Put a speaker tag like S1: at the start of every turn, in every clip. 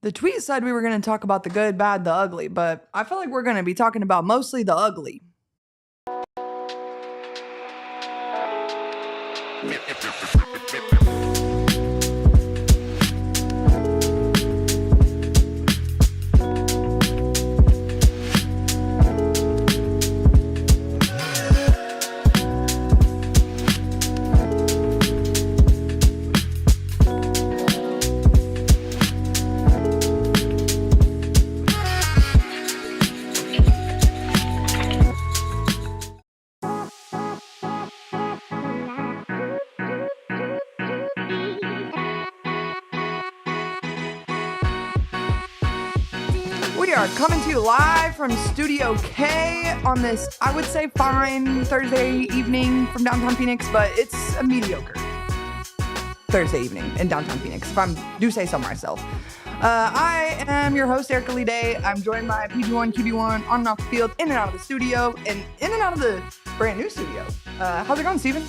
S1: The tweet said we were going to talk about the good, bad, the ugly, but I feel like we're going to be talking about mostly the ugly. We are coming to you live from Studio K on this, I would say, fine Thursday evening from downtown Phoenix, but it's a mediocre Thursday evening in downtown Phoenix, if I do say so myself. I am your host, Erica Lee Day. I'm joined by PG1, QB1, on and off the field, in and out of the studio, and in and out of the brand new studio. How's it going, Steven?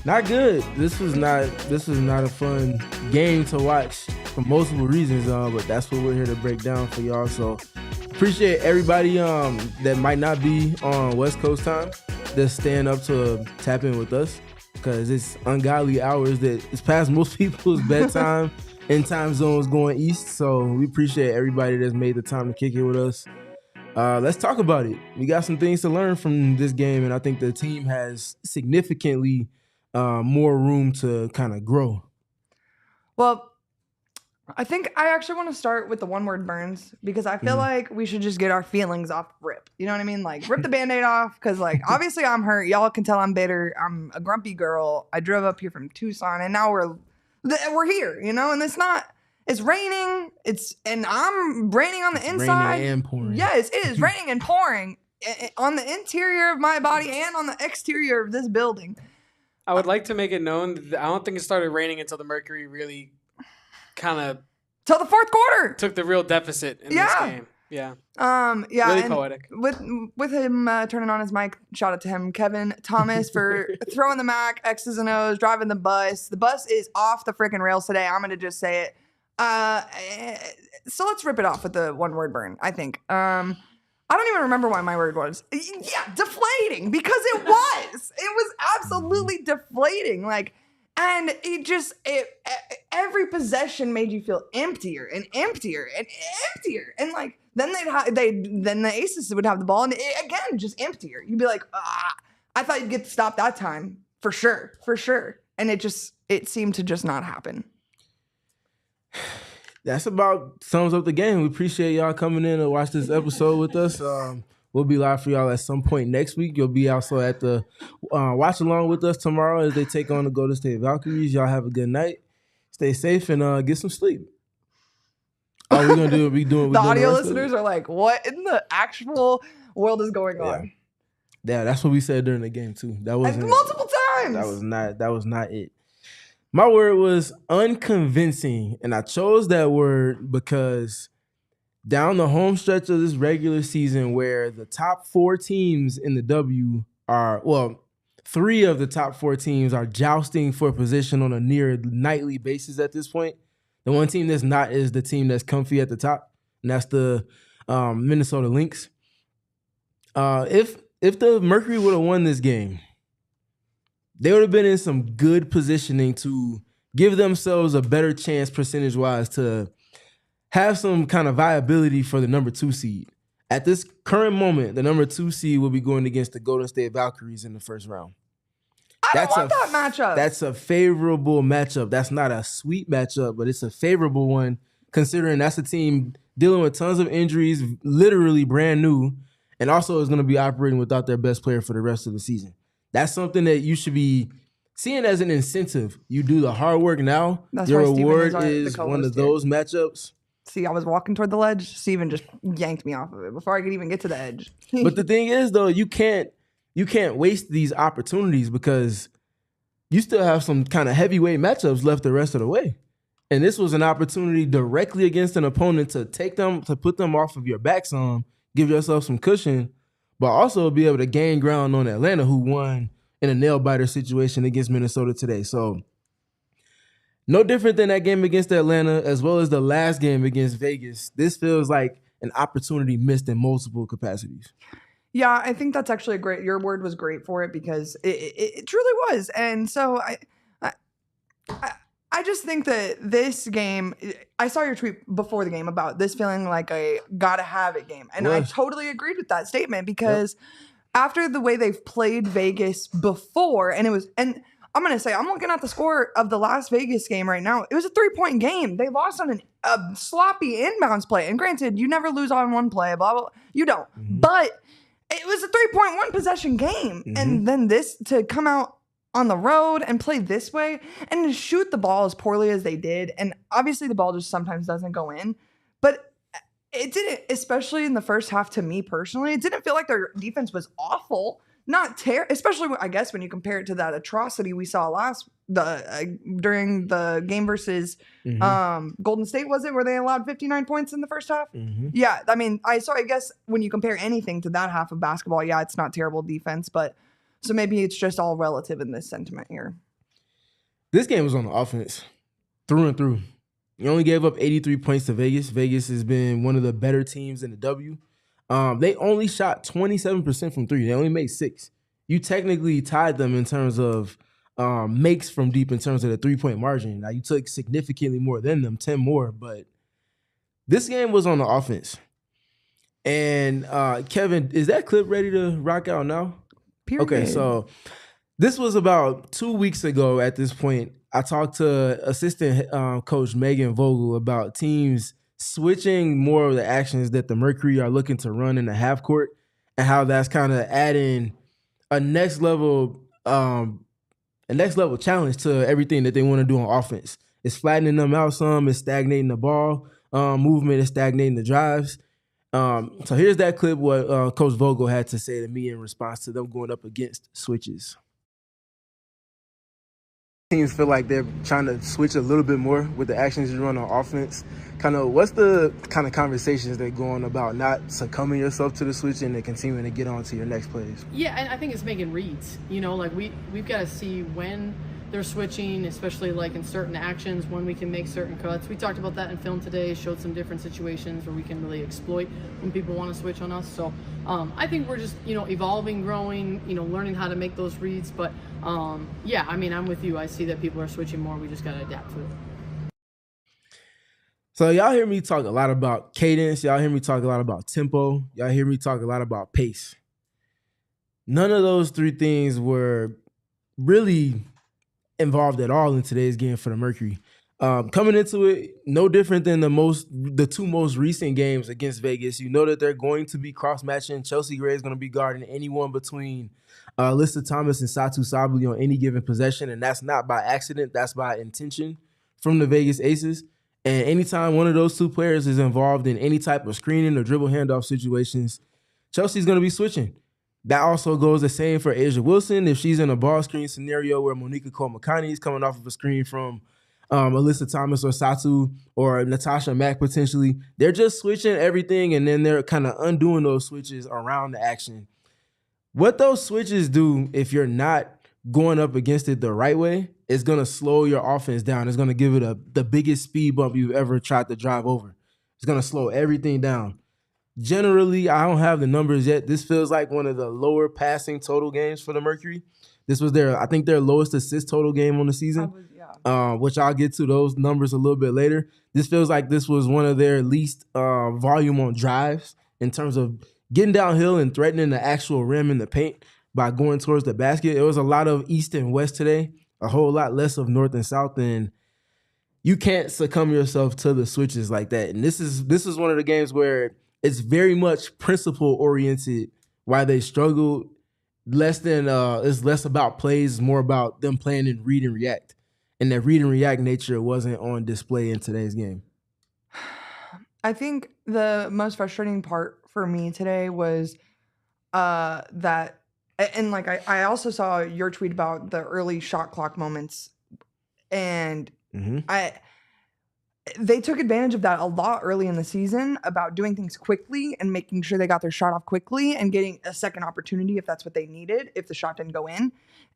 S2: Not good. This was not a fun game to watch for multiple reasons, but that's what we're here to break down for y'all. So appreciate everybody that might not be on West Coast time that's staying up to tap in with us, because it's ungodly hours that it's past most people's bedtime and time zones going east. So we appreciate everybody that's made the time to kick it with us. Let's talk about it. We got some things to learn from this game, and I think the team has significantly more room to kind of grow.
S1: Well, I think I actually want to start with the one-word burns, because I feel like we should just get our feelings off rip. You know what I mean? Like, rip the Band-Aid off, because, like, obviously I'm hurt. Y'all can tell I'm bitter. I'm a grumpy girl. I drove up here from Tucson, and now we're here, you know? And it's raining. And I'm raining on the inside.
S2: Raining and pouring.
S1: Yes, it is raining and pouring on the interior of my body and on the exterior of this building.
S3: I would like to make it known that I don't think it started raining until the Mercury really kind of
S1: till the fourth quarter
S3: took the real deficit in this game. Yeah. Really poetic.
S1: With him turning on his mic, shout out to him, Kevin Thomas, for throwing the Mac, X's and O's, driving the bus. The bus is off the freaking rails today. I'm gonna just say it. So let's rip it off with the one-word burn. I think. I don't even remember why my word was. Yeah, deflating, because it was. It was absolutely deflating. Like, and every possession made you feel emptier and emptier and emptier. And like, then then the Aces would have the ball, and again, just emptier. You'd be like, I thought you'd get to stop that time for sure. And it seemed to just not happen.
S2: That's about sums up the game. We appreciate y'all coming in to watch this episode with us. We'll be live for y'all at some point next week. You'll be also at the watch along with us tomorrow as they take on the Golden State Valkyries. Y'all have a good night. Stay safe and get some sleep. All we're gonna do is we doing
S1: the audio listeners are like, what in the actual world is going on?
S2: Yeah, that's what we said during the game too. That was
S1: multiple times.
S2: That was not it. My word was unconvincing, and I chose that word because down the home stretch of this regular season, where the top four teams in the W are, well, three of the top four teams are jousting for position on a near nightly basis at this point. The one team that's not is the team that's comfy at the top, and that's the Minnesota Lynx. If the Mercury would have won this game, they would have been in some good positioning to give themselves a better chance percentage-wise to have some kind of viability for the number 2 seed. At this current moment, the number 2 seed will be going against the Golden State Valkyries in the first round.
S1: I don't want that matchup.
S2: That's a favorable matchup. That's not a sweet matchup, but it's a favorable one, considering that's a team dealing with tons of injuries, literally brand new, and also is going to be operating without their best player for the rest of the season. That's something that you should be seeing as an incentive. You do the hard work now. Your reward is one of those matchups.
S1: See, I was walking toward the ledge. Steven just yanked me off of it before I could even get to the edge.
S2: But the thing is, though, you can't waste these opportunities, because you still have some kind of heavyweight matchups left the rest of the way. And this was an opportunity directly against an opponent to take them, to put them off of your back some, give yourself some cushion, but also be able to gain ground on Atlanta, who won in a nail-biter situation against Minnesota today. So No different than that game against Atlanta, as well as the last game against Vegas. This feels like an opportunity missed in multiple capacities.
S1: Yeah, I think that's actually your word was great for it because it truly was. And so I just think that this game, I saw your tweet before the game about this feeling like a gotta have it game. And I totally agreed with that statement because after the way they've played Vegas before, and I'm going to say, I'm looking at the score of the Las Vegas game right now. It was a 3-point game. They lost on a sloppy inbounds play. And granted, you never lose on one play, blah, blah, blah. You don't. Mm-hmm. But it was a 3.1 possession game. Mm-hmm. And then this, to come out on the road and play this way and to shoot the ball as poorly as they did. And obviously the ball just sometimes doesn't go in. But it didn't, especially in the first half to me personally, it didn't feel like their defense was awful. Not especially I guess when you compare it to that atrocity we saw during the game versus Golden State, was it, where they allowed 59 points in the first half? Mm-hmm. Yeah, I mean, I guess when you compare anything to that half of basketball, yeah, it's not terrible defense, but so maybe it's just all relative in this sentiment here.
S2: This game was on the offense through and through. You only gave up 83 points to Vegas. Vegas has been one of the better teams in the W. They only shot 27% from three. They only made 6. You technically tied them in terms of makes from deep in terms of the 3-point margin. Now, you took significantly more than them, 10 more, but this game was on the offense. And Kevin, is that clip ready to rock out now?
S1: Period.
S2: Okay, so this was about 2 weeks ago at this point. I talked to assistant coach Megan Vogel about teams switching more of the actions that the Mercury are looking to run in the half court and how that's kind of adding a next level challenge to everything that they want to do on offense. It's flattening them out some, it's stagnating the ball movement, it's stagnating the drives. So here's that clip what Coach Vogel had to say to me in response to them going up against switches. Teams feel like they're trying to switch a little bit more with the actions you run on offense. Kind of what's the kind of conversations that go on about not succumbing yourself to the switch and then continuing to get on to your next plays?
S4: Yeah, and I think it's making reads. You know, like we've got to see when they're switching, especially like in certain actions, when we can make certain cuts. We talked about that in film today, showed some different situations where we can really exploit when people want to switch on us. So I think we're just, evolving, growing, learning how to make those reads. But yeah, I mean, I'm with you. I see that people are switching more. We just got to adapt to it.
S2: So y'all hear me talk a lot about cadence. Y'all hear me talk a lot about tempo. Y'all hear me talk a lot about pace. None of those 3 things were really involved at all in today's game for the Mercury. Coming into it, no different than the 2 most recent games against Vegas. You know that they're going to be cross-matching. Chelsea Gray is going to be guarding anyone between Alyssa Thomas and Satu Sabli on any given possession, and that's not by accident. That's by intention from the Vegas Aces. And anytime one of those 2 players is involved in any type of screening or dribble handoff situations, Chelsea's going to be switching. That also goes the same for Asia Wilson. If she's in a ball screen scenario where Monica Cole-McConaughey is coming off of a screen from Alyssa Thomas or Satu or Natasha Mack potentially, they're just switching everything and then they're kind of undoing those switches around the action. What those switches do, if you're not going up against it the right way, it's going to slow your offense down. It's going to give it the biggest speed bump you've ever tried to drive over. It's going to slow everything down. Generally, I don't have the numbers yet. This feels like one of the lower passing total games for the Mercury. This was their lowest assist total game on the season, which I'll get to those numbers a little bit later. This feels like this was one of their least volume on drives in terms of getting downhill and threatening the actual rim in the paint by going towards the basket. It was a lot of east and west today, a whole lot less of north and south, and you can't succumb yourself to the switches like that. And this is one of the games where it's very much principle oriented. Why they struggled, it's less about plays, more about them playing in read and react. And that read and react nature wasn't on display in today's game.
S1: I think the most frustrating part for me today was that, and like I also saw your tweet about the early shot clock moments, and they took advantage of that a lot early in the season about doing things quickly and making sure they got their shot off quickly and getting a second opportunity if that's what they needed, if the shot didn't go in.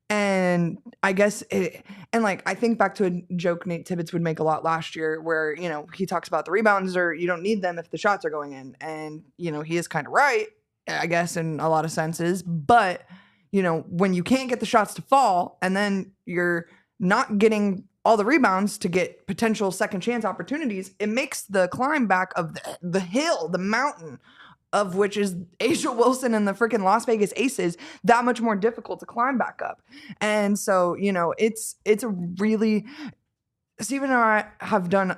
S1: And I guess I think back to a joke Nate Tibbetts would make a lot last year where, he talks about the rebounds or you don't need them if the shots are going in. And, he is kind of right, I guess, in a lot of senses. But, when you can't get the shots to fall and then you're not getting all the rebounds to get potential second chance opportunities, it makes the climb back of the hill, the mountain, of which is Asia Wilson and the freaking Las Vegas Aces, that much more difficult to climb back up. And so, it's a really, Steven and I have done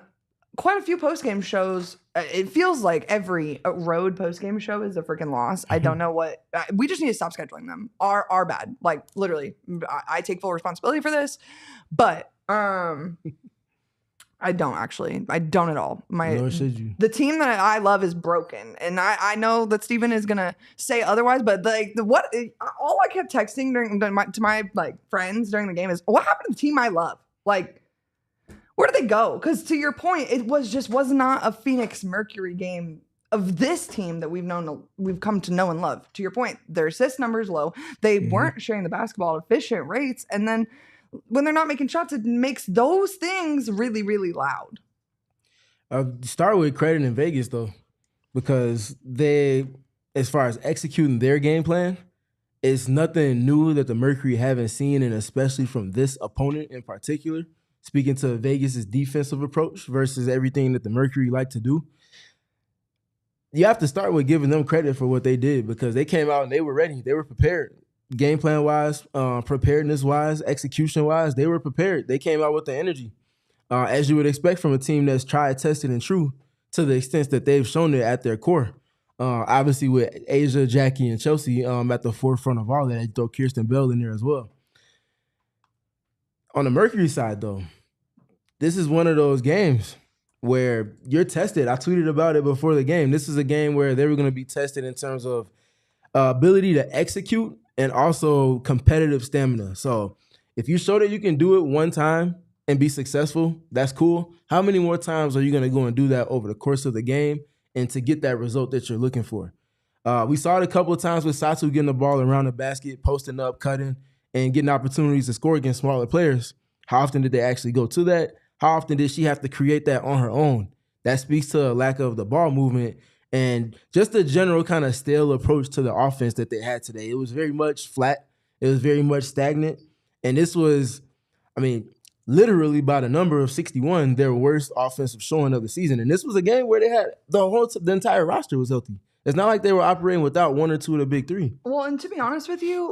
S1: quite a few post-game shows. It feels like every road post-game show is a freaking loss. I don't know what, we just need to stop scheduling them. Are bad. Like literally, I take full responsibility for this, but I don't at all.
S2: Nor should you.
S1: The team that I love is broken, and I know that Steven is gonna say otherwise. But all I kept texting to my friends during the game is, what happened to the team I love? Like, where did they go? Because to your point, it was not a Phoenix Mercury game of this team that we've come to know and love. To your point, their assist numbers low. They weren't sharing the basketball at efficient rates, and then when they're not making shots, it makes those things really, really loud.
S2: Start with credit in Vegas, though, because they, as far as executing their game plan, it's nothing new that the Mercury haven't seen, and especially from this opponent in particular. Speaking to Vegas's defensive approach versus everything that the Mercury like to do, you have to start with giving them credit for what they did, because they came out and they were ready. They were prepared. Game plan wise, preparedness wise, execution wise, they were prepared. They came out with the energy, as you would expect from a team that's tried, tested, and true to the extent that they've shown it at their core. Obviously, with Asia, Jackie, and Chelsea at the forefront of all that, they throw Kirsten Bell in there as well. On the Mercury side, though, this is one of those games where you're tested. I tweeted about it before the game. This is a game where they were going to be tested in terms of ability to execute and also competitive stamina. So if you show that you can do it one time and be successful, that's cool. How many more times are you going to go and do that over the course of the game and to get that result that you're looking for? We saw it a couple of times with Satu getting the ball around the basket, posting up, cutting, and getting opportunities to score against smaller players. How often did they actually go to that? How often did she have to create that on her own? That speaks to a lack of the ball movement and just the general kind of stale approach to the offense that they had today. It was very much flat. It was very much stagnant. And this was, literally by the number of 61, their worst offensive showing of the season. And this was a game where they had the entire roster was healthy. It's not like they were operating without one or two of the big three.
S1: Well, and to be honest with you,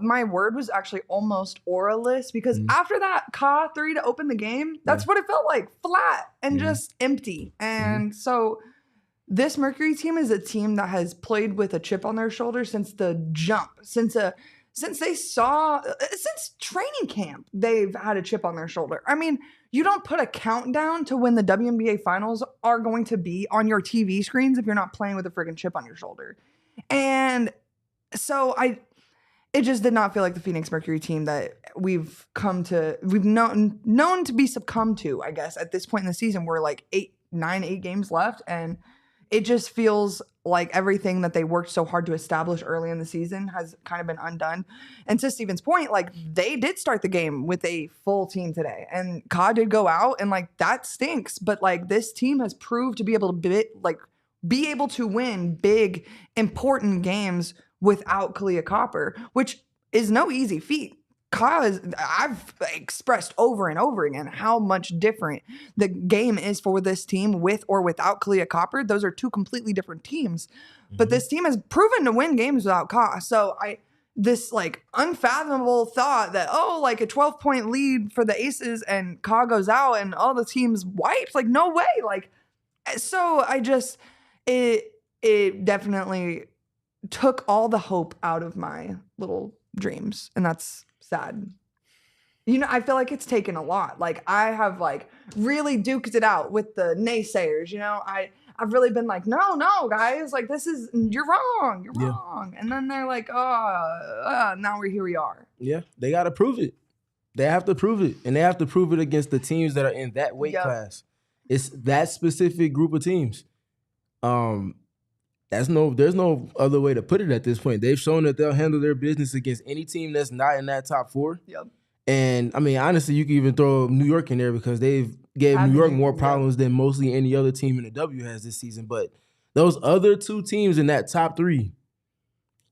S1: my word was actually almost auraless, because after that Ka 3 to open the game, that's what it felt like, flat and just empty. And so this Mercury team is a team that has played with a chip on their shoulder since the jump, since training camp, they've had a chip on their shoulder. You don't put a countdown to when the WNBA finals are going to be on your TV screens if you're not playing with a friggin' chip on your shoulder. And so it just did not feel like the Phoenix Mercury team that we've known to be succumbed to, I guess, at this point in the season. We're like 8 games left, and it just feels like everything that they worked so hard to establish early in the season has kind of been undone. And to Steven's point, they did start the game with a full team today, and Ka did go out, and that stinks. But this team has proved to be able to win big, important games without Kahleah Copper, which is no easy feat. I've expressed over and over again how much different the game is for this team with or without Kahleah Copper. Those are two completely different teams. But this team has proven to win games without Ka. So this unfathomable thought that, a 12-point lead for the Aces and Ka goes out and all the team's wiped. No way. So it definitely took all the hope out of my little dreams. And that's sad. I feel like it's taken a lot. I have really duked it out with the naysayers. I've really been no, guys, this is, you're wrong. You're wrong. And then they're now here we are. Yeah,
S2: they got to prove it. They have to prove it. And they have to prove it against the teams that are in that weight class. It's that specific group of teams. there's no other way to put it at this point. They've shown that they'll handle their business against any team that's not in that top 4.
S1: Yep.
S2: And I mean, honestly, you can even throw New York in there because they've gave New York more problems than mostly any other team in the W has this season. But those other 2 teams in that top 3,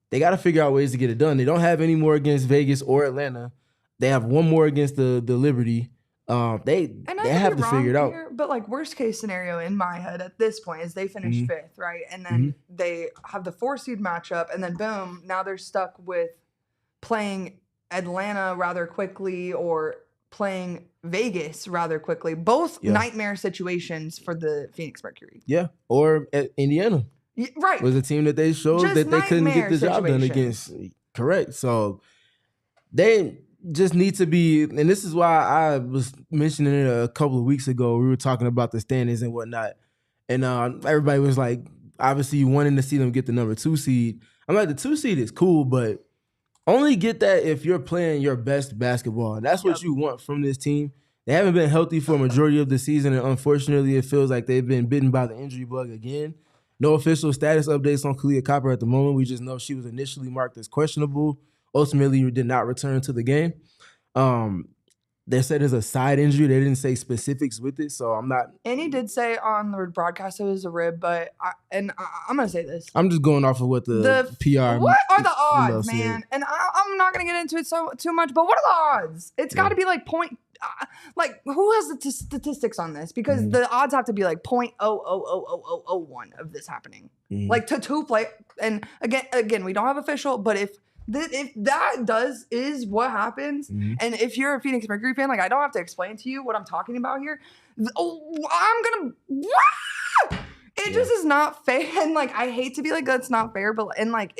S2: they got to figure out ways to get it done. They don't have any more against Vegas or Atlanta. They have one more against the Liberty. They have to figure it out.
S1: Here, but like worst case scenario in my head at this point is they finish 5th, right? And then they have the 4 seed matchup, and then boom, now they're stuck with playing Atlanta rather quickly or playing Vegas rather quickly. Both nightmare situations for the Phoenix Mercury.
S2: Yeah, or Indiana.
S1: Right.
S2: Was a team that they showed
S1: Just
S2: that they couldn't get the job done against. Correct. So they just need to be, and this is why I was mentioning it a couple of weeks ago. We were talking about the standings and whatnot. And everybody was like, obviously wanting to see them get the number 2 seed. I'm like, the 2 seed is cool, but only get that if you're playing your best basketball. And that's what you want from this team. They haven't been healthy for a majority of the season, and unfortunately, it feels like they've been bitten by the injury bug again. No official status updates on Kahleah Copper at the moment. We just know she was initially marked as questionable. Ultimately, did not return to the game. They said it's a side injury. They didn't say specifics with it, so I'm not. And
S1: he did say on the broadcast it was a rib, but I'm going to say this.
S2: I'm just going off of what the PR.
S1: What are the odds, man? And I'm not going to get into it too much, but what are the odds? It's got to be like like who has the statistics on this? Because the odds have to be like 0.00001 of this happening. Like to 2 play. And again, we don't have official, but if that is what happens, and if you're a Phoenix Mercury fan, like I don't have to explain to you what I'm talking about here. It just is not fair, and like I hate to be like that's not fair, but and like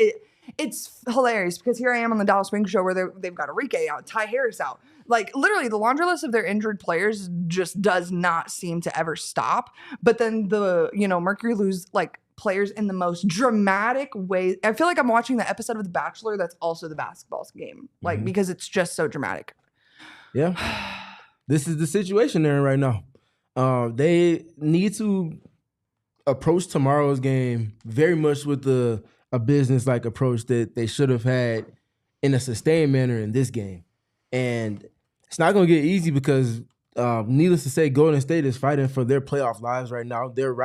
S1: it's hilarious because here I am on the Dallas Wing show where they've got Enrique out, Ty Harris out. Like literally the laundry list of their injured players just does not seem to ever stop. But then Mercury lose like players in the most dramatic way. I feel like I'm watching the episode of The Bachelor that's also the basketball game, like because it's just so dramatic. Yeah,
S2: this is the situation they're in right now. They need to approach tomorrow's game very much with a business-like approach that they should have had in a sustained manner in this game. And it's not going to get easy because, needless to say, Golden State is fighting for their playoff lives right now. They're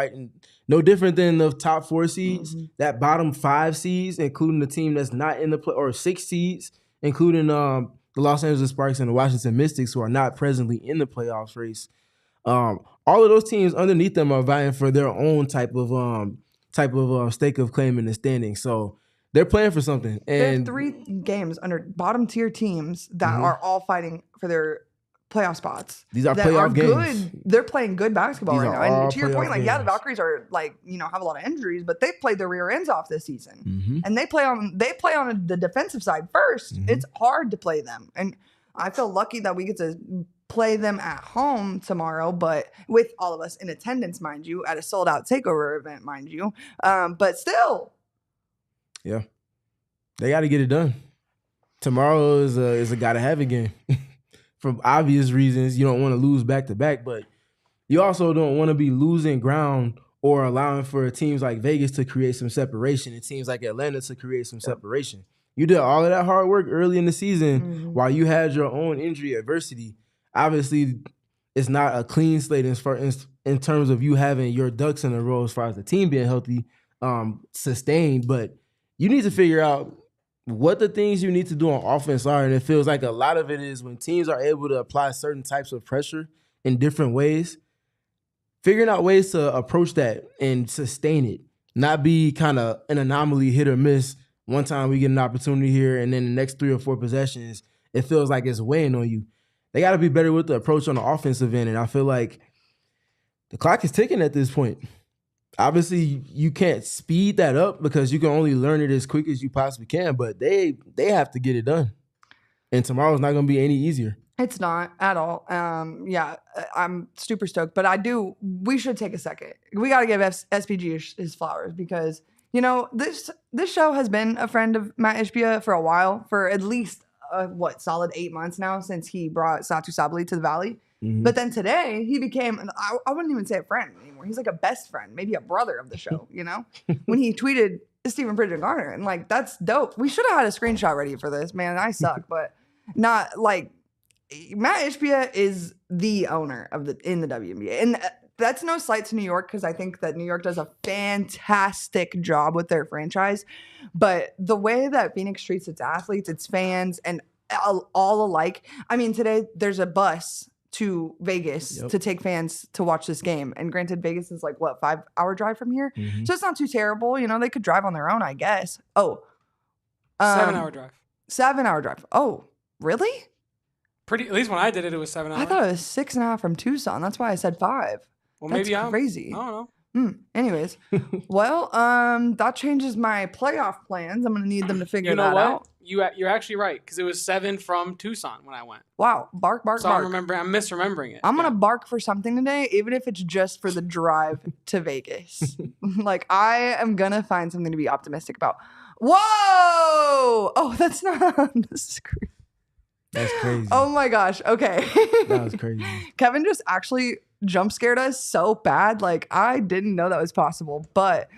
S2: no different than the top 4 seeds. That bottom 5 seeds, including the team that's not in the or 6 seeds, including the Los Angeles Sparks and the Washington Mystics, who are not presently in the playoffs race. All of those teams underneath them are vying for their own type of stake of claim in the standings. So they're playing for something. And
S1: there are 3 games under bottom tier teams that are all fighting for their playoff spots.
S2: These are playoff games.
S1: Good. They're playing good basketball right now. And to your point, like the Valkyries are like have a lot of injuries, but they've played their rear ends off this season, and they play on the defensive side first. It's hard to play them, and I feel lucky that we get to play them at home tomorrow, but with all of us in attendance, mind you, at a sold out takeover event, mind you. But still.
S2: Yeah. They got to get it done. Tomorrow is a gotta have it game. For obvious reasons, you don't want to lose back to back, but you also don't want to be losing ground or allowing for teams like Vegas to create some separation and teams like Atlanta to create some separation. You did all of that hard work early in the season while you had your own injury adversity. Obviously, it's not a clean slate in terms of you having your ducks in a row as far as the team being healthy, sustained, but you need to figure out what the things you need to do on offense are, and it feels like a lot of it is when teams are able to apply certain types of pressure in different ways, figuring out ways to approach that and sustain it, not be kind of an anomaly, hit or miss. One time we get an opportunity here, and then the next 3 or 4 possessions, it feels like it's weighing on you. They got to be better with the approach on the offensive end, and I feel like the clock is ticking at this point. Obviously, you can't speed that up because you can only learn it as quick as you possibly can, but they have to get it done. And tomorrow's not going to be any easier.
S1: It's not at all. Yeah, I'm super stoked, but we should take a second. We got to give SPG his flowers because, this show has been a friend of Matt Ishbia for a while, for at least, solid 8 months now since he brought Satu Sabali to the Valley. But then today he became, I wouldn't even say a friend anymore. He's like a best friend, maybe a brother of the show, you know? When he tweeted Stephen Bridget Garner, and like, that's dope. We should have had a screenshot ready for this, man. I suck, but not like Matt Ishbia is the owner of in the WNBA. And that's no slight to New York, because I think that New York does a fantastic job with their franchise. But the way that Phoenix treats its athletes, its fans, and all alike. I mean, today there's a bus to Vegas to take fans to watch this game. And granted, Vegas is like, what, 5-hour drive from here? So it's not too terrible. You know, they could drive on their own, I guess.
S3: 7-hour drive.
S1: 7-hour drive. Oh, really?
S3: At least when I did it, it was 7 hours.
S1: I thought it was 6.5 from Tucson. That's why I said 5.
S3: Well,
S1: That's
S3: maybe
S1: crazy.
S3: I don't know.
S1: Anyways, well, that changes my playoff plans. I'm gonna need them to figure that out.
S3: You're actually right, because it was 7 from Tucson when I went.
S1: Wow, bark.
S3: So I'm misremembering it.
S1: I'm gonna bark for something today, even if it's just for the drive to Vegas. Like, I am gonna find something to be optimistic about. Whoa! Oh, that's not on the screen.
S2: That's crazy.
S1: Oh my gosh. Okay.
S2: That was crazy.
S1: Kevin just actually jump scared us so bad. Like, I didn't know that was possible. But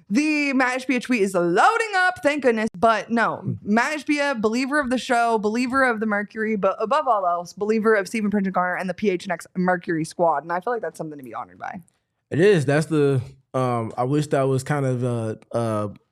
S1: the Matt Ishbia tweet is loading up, thank goodness. But no, Matt Ishbia, believer of the show, believer of the Mercury, but above all else, believer of Stephen Bridget Garner and the PHNX Mercury squad. And I feel like that's something to be honored by.
S2: It is. That's the. I wish that was kind of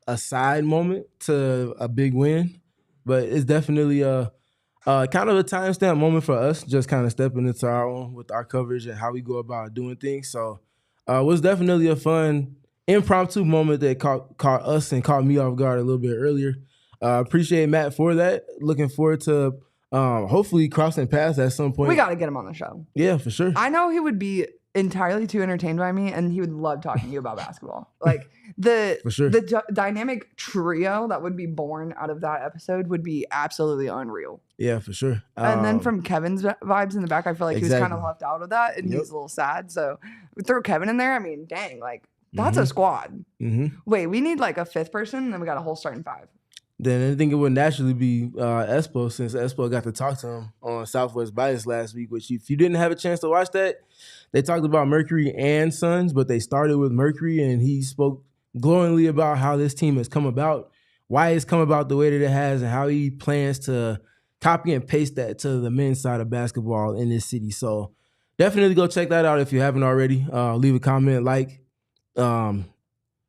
S2: a side moment to a big win, but it's definitely kind of a timestamp moment for us, just kind of stepping into our own with our coverage and how we go about doing things. So it was definitely a fun impromptu moment that caught us and caught me off guard a little bit earlier. Appreciate Matt for that. Looking forward to hopefully crossing paths at some point.
S1: We got to get him on the show.
S2: Yeah, for sure.
S1: I know he would be entirely too entertained by me, and he would love talking to you about basketball. Like,
S2: For sure.
S1: the dynamic trio that would be born out of that episode would be absolutely unreal.
S2: Yeah, for sure.
S1: And then from Kevin's vibes in the back, I feel like he was kind of
S2: Exactly.
S1: left out of that, and he's a little sad. So throw Kevin in there. I mean, dang, like, that's a squad. Wait, we need like a 5th person, and then we got a whole starting 5.
S2: Then I think it would naturally be Espo, since Espo got to talk to him on Southwest Bias last week, which if you didn't have a chance to watch that, they talked about Mercury and Suns, but they started with Mercury, and he spoke glowingly about how this team has come about, why it's come about the way that it has, and how he plans to copy and paste that to the men's side of basketball in this city. So definitely go check that out if you haven't already. Leave a comment,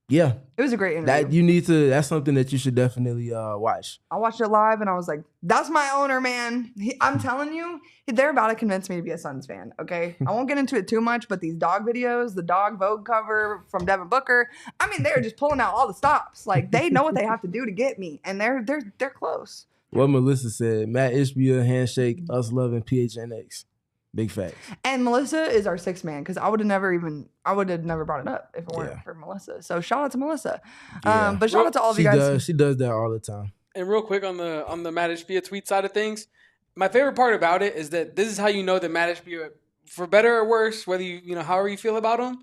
S2: yeah.
S1: It was a great interview.
S2: That's something that you should definitely watch.
S1: I watched it live, and I was like, that's my owner, man. I'm telling you, they're about to convince me to be a Suns fan, okay? I won't get into it too much, but these dog videos, the dog Vogue cover from Devin Booker, I mean, they're just pulling out all the stops. Like, they know what they have to do to get me, and they're close.
S2: What Melissa said, Matt Ishbia, handshake, us loving PHNX. Big facts.
S1: And Melissa is our 6th man, because I would have never brought it up if it weren't for Melissa. So shout out to Melissa.
S2: Yeah.
S1: But shout out to all of you guys.
S2: She does that all the time.
S3: And real quick on the Matt Ishbia tweet side of things, my favorite part about it is that this is how you know that Matt Ishbia, for better or worse, whether you know however you feel about him,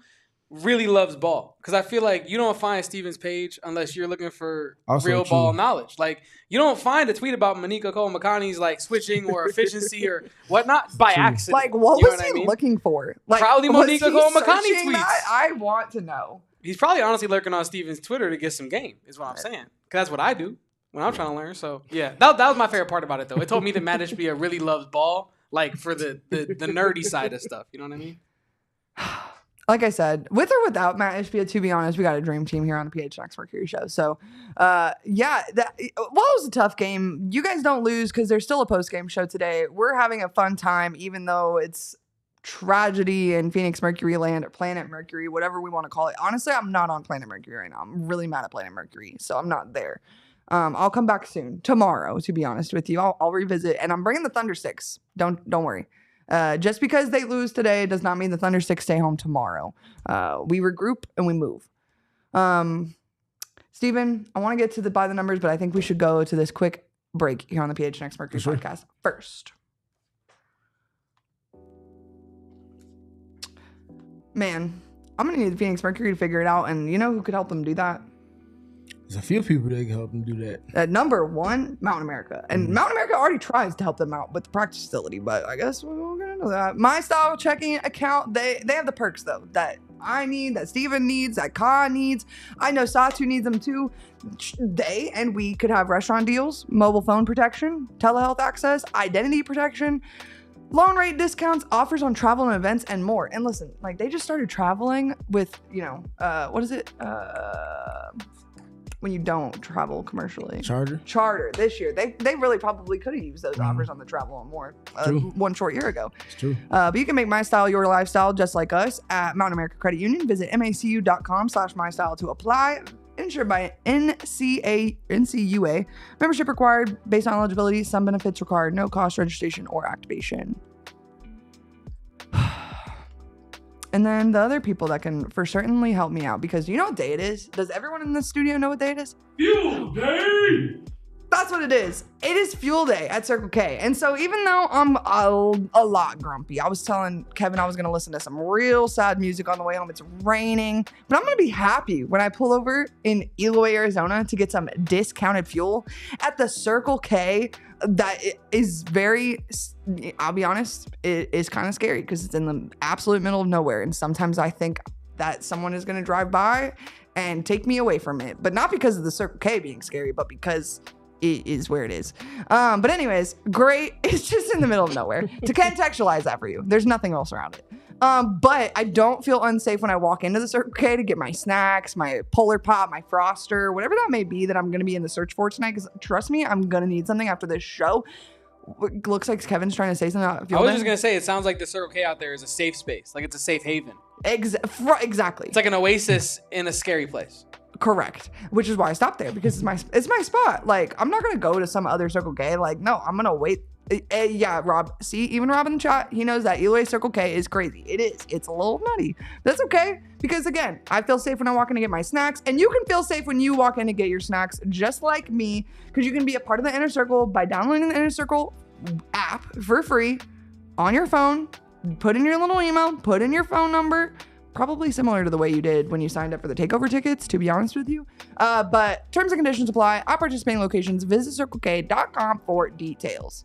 S3: really loves ball. Because I feel like you don't find Steven's page unless you're looking for
S2: Also
S3: real
S2: true.
S3: ball knowledge. Like, you don't find a tweet about Monika Cole-McConney's like switching or efficiency or whatnot by accident.
S1: Like, what
S3: You know
S1: was
S3: I
S1: he
S3: mean?
S1: looking for? Like,
S3: Probably
S1: was
S3: Monika
S1: he
S3: Cole-McConney
S1: searching
S3: tweets.
S1: that? I want to know.
S3: He's probably honestly lurking on Steven's Twitter to get some game, is what I'm saying. Because that's what I do when I'm trying to learn. So, yeah, that was my favorite part about it, though. It told me that Matt Ishbia really loves ball, like, for the nerdy side of stuff. You know what I mean?
S1: Like I said, with or without Matt Ishbia, to be honest, we got a dream team here on the PHNX Mercury show. So, it was a tough game. You guys don't lose because there's still a post-game show today. We're having a fun time, even though it's tragedy in Phoenix Mercury land or Planet Mercury, whatever we want to call it. Honestly, I'm not on Planet Mercury right now. I'm really mad at Planet Mercury, so I'm not there. I'll come back soon, tomorrow, to be honest with you. I'll revisit, and I'm bringing the Thunder Sticks. Don't worry. Just because they lose today does not mean the Thunder Sticks stay home tomorrow. We regroup and we move. Steven, I want to get to by the numbers, but I think we should go to this quick break here on the PHNX Mercury podcast first. Man, I'm going to need the Phoenix Mercury to figure it out, and you know who could help them do that?
S2: There's a few people that can help them do that.
S1: At number 1, Mountain America. And Mountain America already tries to help them out with the practice facility, but I guess we're going to know that. My Style checking account, they have the perks, though, that I need, that Steven needs, that Ka needs. I know Satu needs them, too. They and we could have restaurant deals, mobile phone protection, telehealth access, identity protection, loan rate discounts, offers on travel and events, and more. And listen, like, they just started traveling with, what is it? When you don't travel commercially. Charter this year. They really probably could have used those offers on the travel and more one short year ago.
S2: It's true.
S1: But you can make My Style your lifestyle just like us at Mountain America Credit Union. Visit macu.com/mystyle to apply. Insured by NCUA. Membership required based on eligibility. Some benefits required. No cost registration or activation. And then the other people that can for certainly help me out, because you know what day it is? Does everyone in the studio know what day it is?
S2: Fuel Day!
S1: That's what it is. It is Fuel Day at Circle K. And so even though I'm a lot grumpy, I was telling Kevin I was going to listen to some real sad music on the way home. It's raining, but I'm going to be happy when I pull over in Eloy, Arizona to get some discounted fuel at the Circle K. That is very, I'll be honest, it is kind of scary because it's in the absolute middle of nowhere. And sometimes I think that someone is going to drive by and take me away from it. But not because of the Circle K being scary, but because it is where it is. But anyways, great. It's just in the middle of nowhere. To contextualize that for you, there's nothing else around it. But I don't feel unsafe when I walk into the Circle K to get my snacks, my Polar Pop, my Froster, whatever that may be that I'm going to be in the search for tonight. Because trust me, I'm going to need something after this show. Looks like Kevin's trying to say something.
S3: I was just going to say, it sounds like the Circle K out there is a safe space. Like it's a safe haven.
S1: Exactly.
S3: It's like an oasis in a scary place.
S1: Correct. Which is why I stopped there, because it's my spot. Like, I'm not going to go to some other Circle K. Like, no, I'm going to wait. Yeah, Rob. See, even Rob in the chat, he knows that Eloy Circle K is crazy. It is. It's a little nutty. That's okay, because again, I feel safe when I walk in to get my snacks, and you can feel safe when you walk in to get your snacks, just like me, because you can be a part of the Inner Circle by downloading the Inner Circle app for free on your phone. Put in your little email, put in your phone number. Probably similar to the way you did when you signed up for the takeover tickets, to be honest with you. But terms and conditions apply. At participating locations, visit circlek.com for details.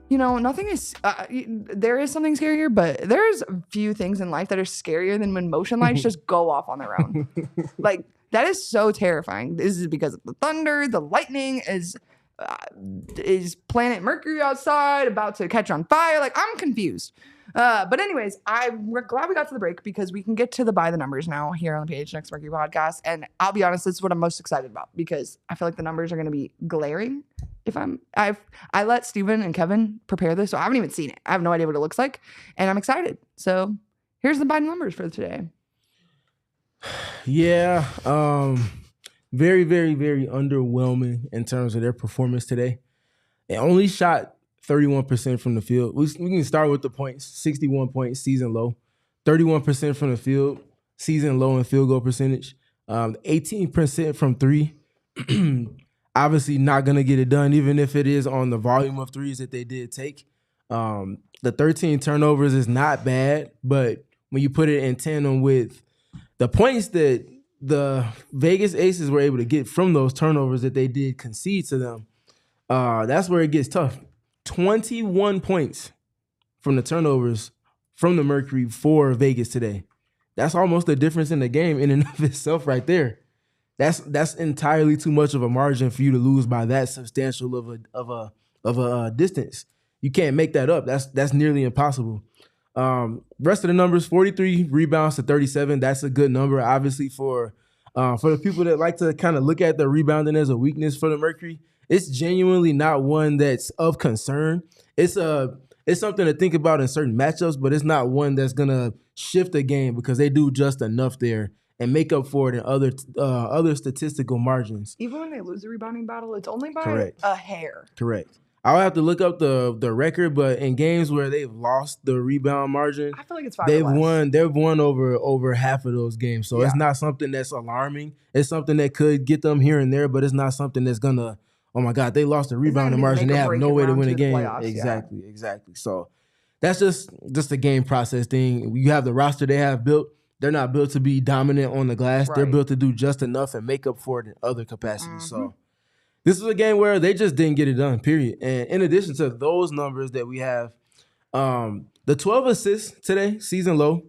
S1: You know, nothing is, there is something scarier, but there's a few things in life that are scarier than when motion lights just go off on their own. Like, that is so terrifying. This is because of the thunder, the lightning is planet Mercury outside about to catch on fire. Like, I'm confused. But anyways, we're glad we got to the break because we can get to the By the Numbers now here on the PHNX Mercury podcast. And I'll be honest, this is what I'm most excited about because I feel like the numbers are going to be glaring. I let Steven and Kevin prepare this, so I haven't even seen it. I have no idea what it looks like, and I'm excited. So here's the By the Numbers for today.
S2: Yeah, very, very, very underwhelming in terms of their performance today. They only shot 31% from the field. We can start with the points. 61 points, season low. 31% from the field, season low in field goal percentage. 18% from three. Obviously not going to get it done, even if it is on the volume of threes that they did take. The 13 turnovers is not bad, but when you put it in tandem with the points that the Vegas Aces were able to get from those turnovers that they did concede to them, that's where it gets tough. 21 points from the turnovers from the Mercury for Vegas today. That's almost the difference in the game in and of itself right there. That's entirely too much of a margin for you to lose by that substantial of a distance. You can't make that up. That's nearly impossible. Rest of the numbers: 43 rebounds to 37. That's a good number, obviously, for the people that like to kind of look at the rebounding as a weakness for the Mercury. It's genuinely not one that's of concern. It's something to think about in certain matchups, but it's not one that's gonna shift the game because they do just enough there and make up for it in other statistical margins.
S1: Even when they lose the rebounding battle, it's only by a hair.
S2: Correct. I'll have to look up the record, but in games where they've lost the rebound margin,
S1: I feel like it's 5
S2: they've
S1: or less.
S2: They've won over half of those games. So It's not something that's alarming. It's something that could get them here and there, but it's not something that's gonna, oh my God, they lost the rebounding margin. They have no way to win a game. Exactly. So that's just a game process thing. You have the roster they have built. they're not built to be dominant on the glass. They're
S1: Right.
S2: built to do just enough and make up for it in other capacities. So this is a game where they just didn't get it done, period. And in addition to those numbers that we have, the 12 assists today, season low.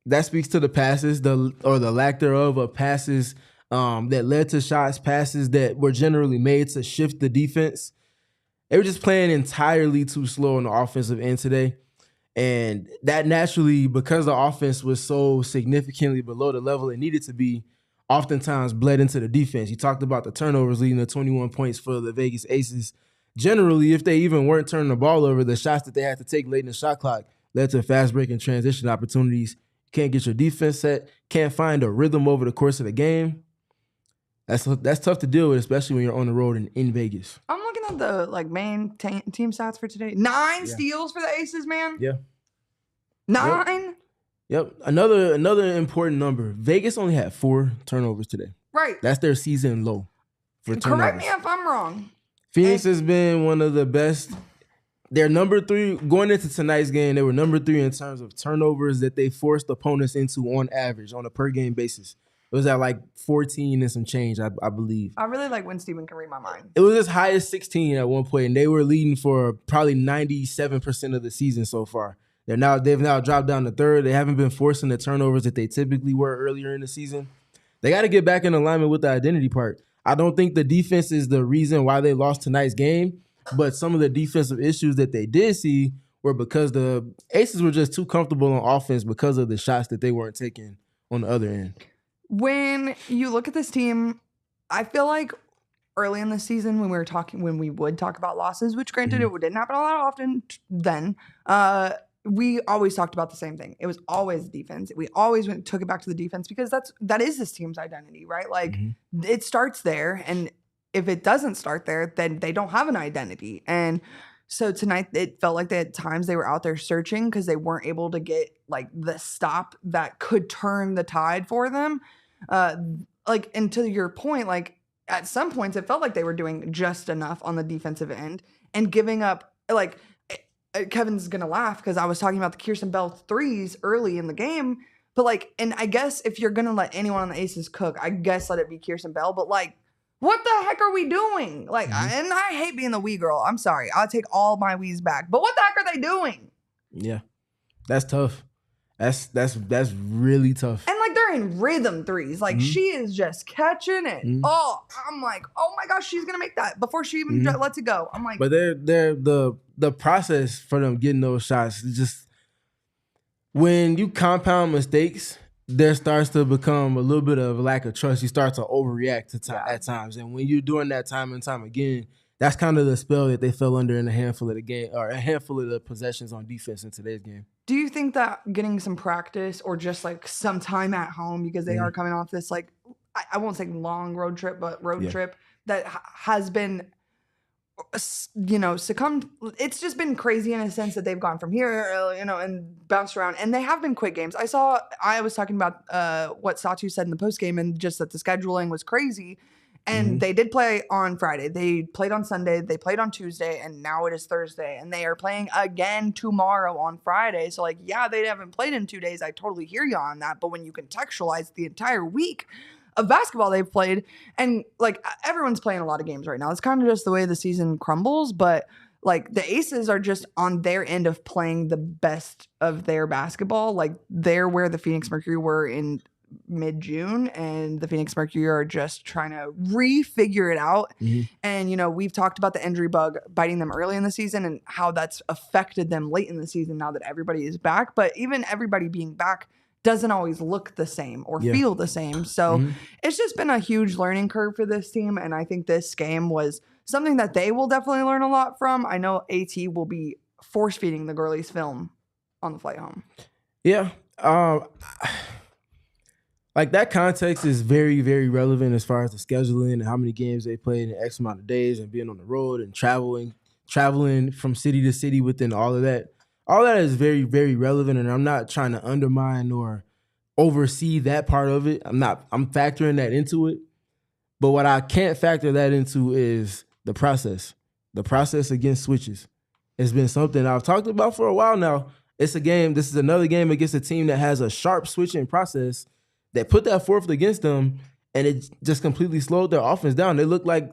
S2: That speaks to the passes, or the lack thereof of passes that led to shots, passes that were generally made to shift the defense. They were just playing entirely too slow on the offensive end today. And that naturally, because the offense was so significantly below the level it needed to be, oftentimes bled into the defense. You talked about the turnovers leading to 21 points for the Vegas Aces. Generally, if they even weren't turning the ball over, the shots that they had to take late in the shot clock led to fast-breaking transition opportunities. Can't get your defense set, can't find a rhythm over the course of the game. That's tough to deal with, especially when you're on the road in Vegas.
S1: I'm looking at the main team stats for today. 9 steals for the Aces, man.
S2: Yeah.
S1: 9?
S2: Yep. Another important number. Vegas only had 4 turnovers today.
S1: Right.
S2: That's their season low for turnovers.
S1: Correct me if I'm wrong.
S2: Phoenix has been one of the best. They're number 3 going into tonight's game. They were number 3 in terms of turnovers that they forced opponents into on average on a per game basis. It was at 14 and some change, I believe.
S1: I really like when Steven can read my mind.
S2: It was as high as 16 at one point, and they were leading for probably 97% of the season so far. They've now dropped down to 3rd. They haven't been forcing the turnovers that they typically were earlier in the season. They got to get back in alignment with the identity part. I don't think the defense is the reason why they lost tonight's game, but some of the defensive issues that they did see were because the Aces were just too comfortable on offense because of the shots that they weren't taking on the other end.
S1: When you look at this team, I feel like early in the season when we would talk about losses, which granted it didn't happen a lot often then, we always talked about the same thing. It was always defense. We always took it back to the defense because that is this team's identity, right? It starts there, and if it doesn't start there, then they don't have an identity. And so tonight, it felt like at times they were out there searching because they weren't able to get the stop that could turn the tide for them. And to your point, at some points, it felt like they were doing just enough on the defensive end and giving up. Kevin's gonna laugh because I was talking about the Kirsten Bell threes early in the game, but and I guess if you're gonna let anyone on the Aces cook, I guess let it be Kirsten Bell. But what the heck are we doing? And I hate being the wee girl. I'm sorry. I'll take all my wees back. But what the heck are they doing?
S2: Yeah, that's tough. That's really tough.
S1: And they're in rhythm threes. She is just catching it. Oh, I'm oh my gosh, she's gonna make that before she even lets it go. I'm
S2: but they're the process for them getting those shots is just when you compound mistakes, there starts to become a little bit of lack of trust. You start to overreact at times, and when you're doing that time and time again, that's kind of the spell that they fell under in a handful of the possessions on defense in today's game.
S1: Do you think that getting some practice or just some time at home, because they are coming off this I won't say long road trip, but road trip that has been succumbed. It's just been crazy in a sense that they've gone from here, and bounced around, and they have been quick games. I was talking about what Satu said in the post game, and just that the scheduling was crazy. And they did play on Friday. They played on Sunday. They played on Tuesday. And now it is Thursday. And they are playing again tomorrow on Friday. So, they haven't played in 2 days. I totally hear you on that. But when you contextualize the entire week of basketball they've played, and, everyone's playing a lot of games right now. It's kind of just the way the season crumbles. But, the Aces are just on their end of playing the best of their basketball. They're where the Phoenix Mercury were in mid-June, and the Phoenix Mercury are just trying to refigure it out. And we've talked about the injury bug biting them early in the season and how that's affected them late in the season now that everybody is back. But even everybody being back doesn't always look the same or feel the same. So it's just been a huge learning curve for this team, and I think this game was something that they will definitely learn a lot from. I know AT will be force-feeding the girlies film on the flight home.
S2: Yeah. That context is very, very relevant as far as the scheduling and how many games they played in X amount of days and being on the road and traveling from city to city within all of that. All that is very, very relevant, and I'm not trying to undermine or oversee that part of it. I'm factoring that into it. But what I can't factor that into is the process. The process against switches. It's been something I've talked about for a while now. it's a game. This is another game against a team that has a sharp switching process that put that fourth against them, and it just completely slowed their offense down. They looked like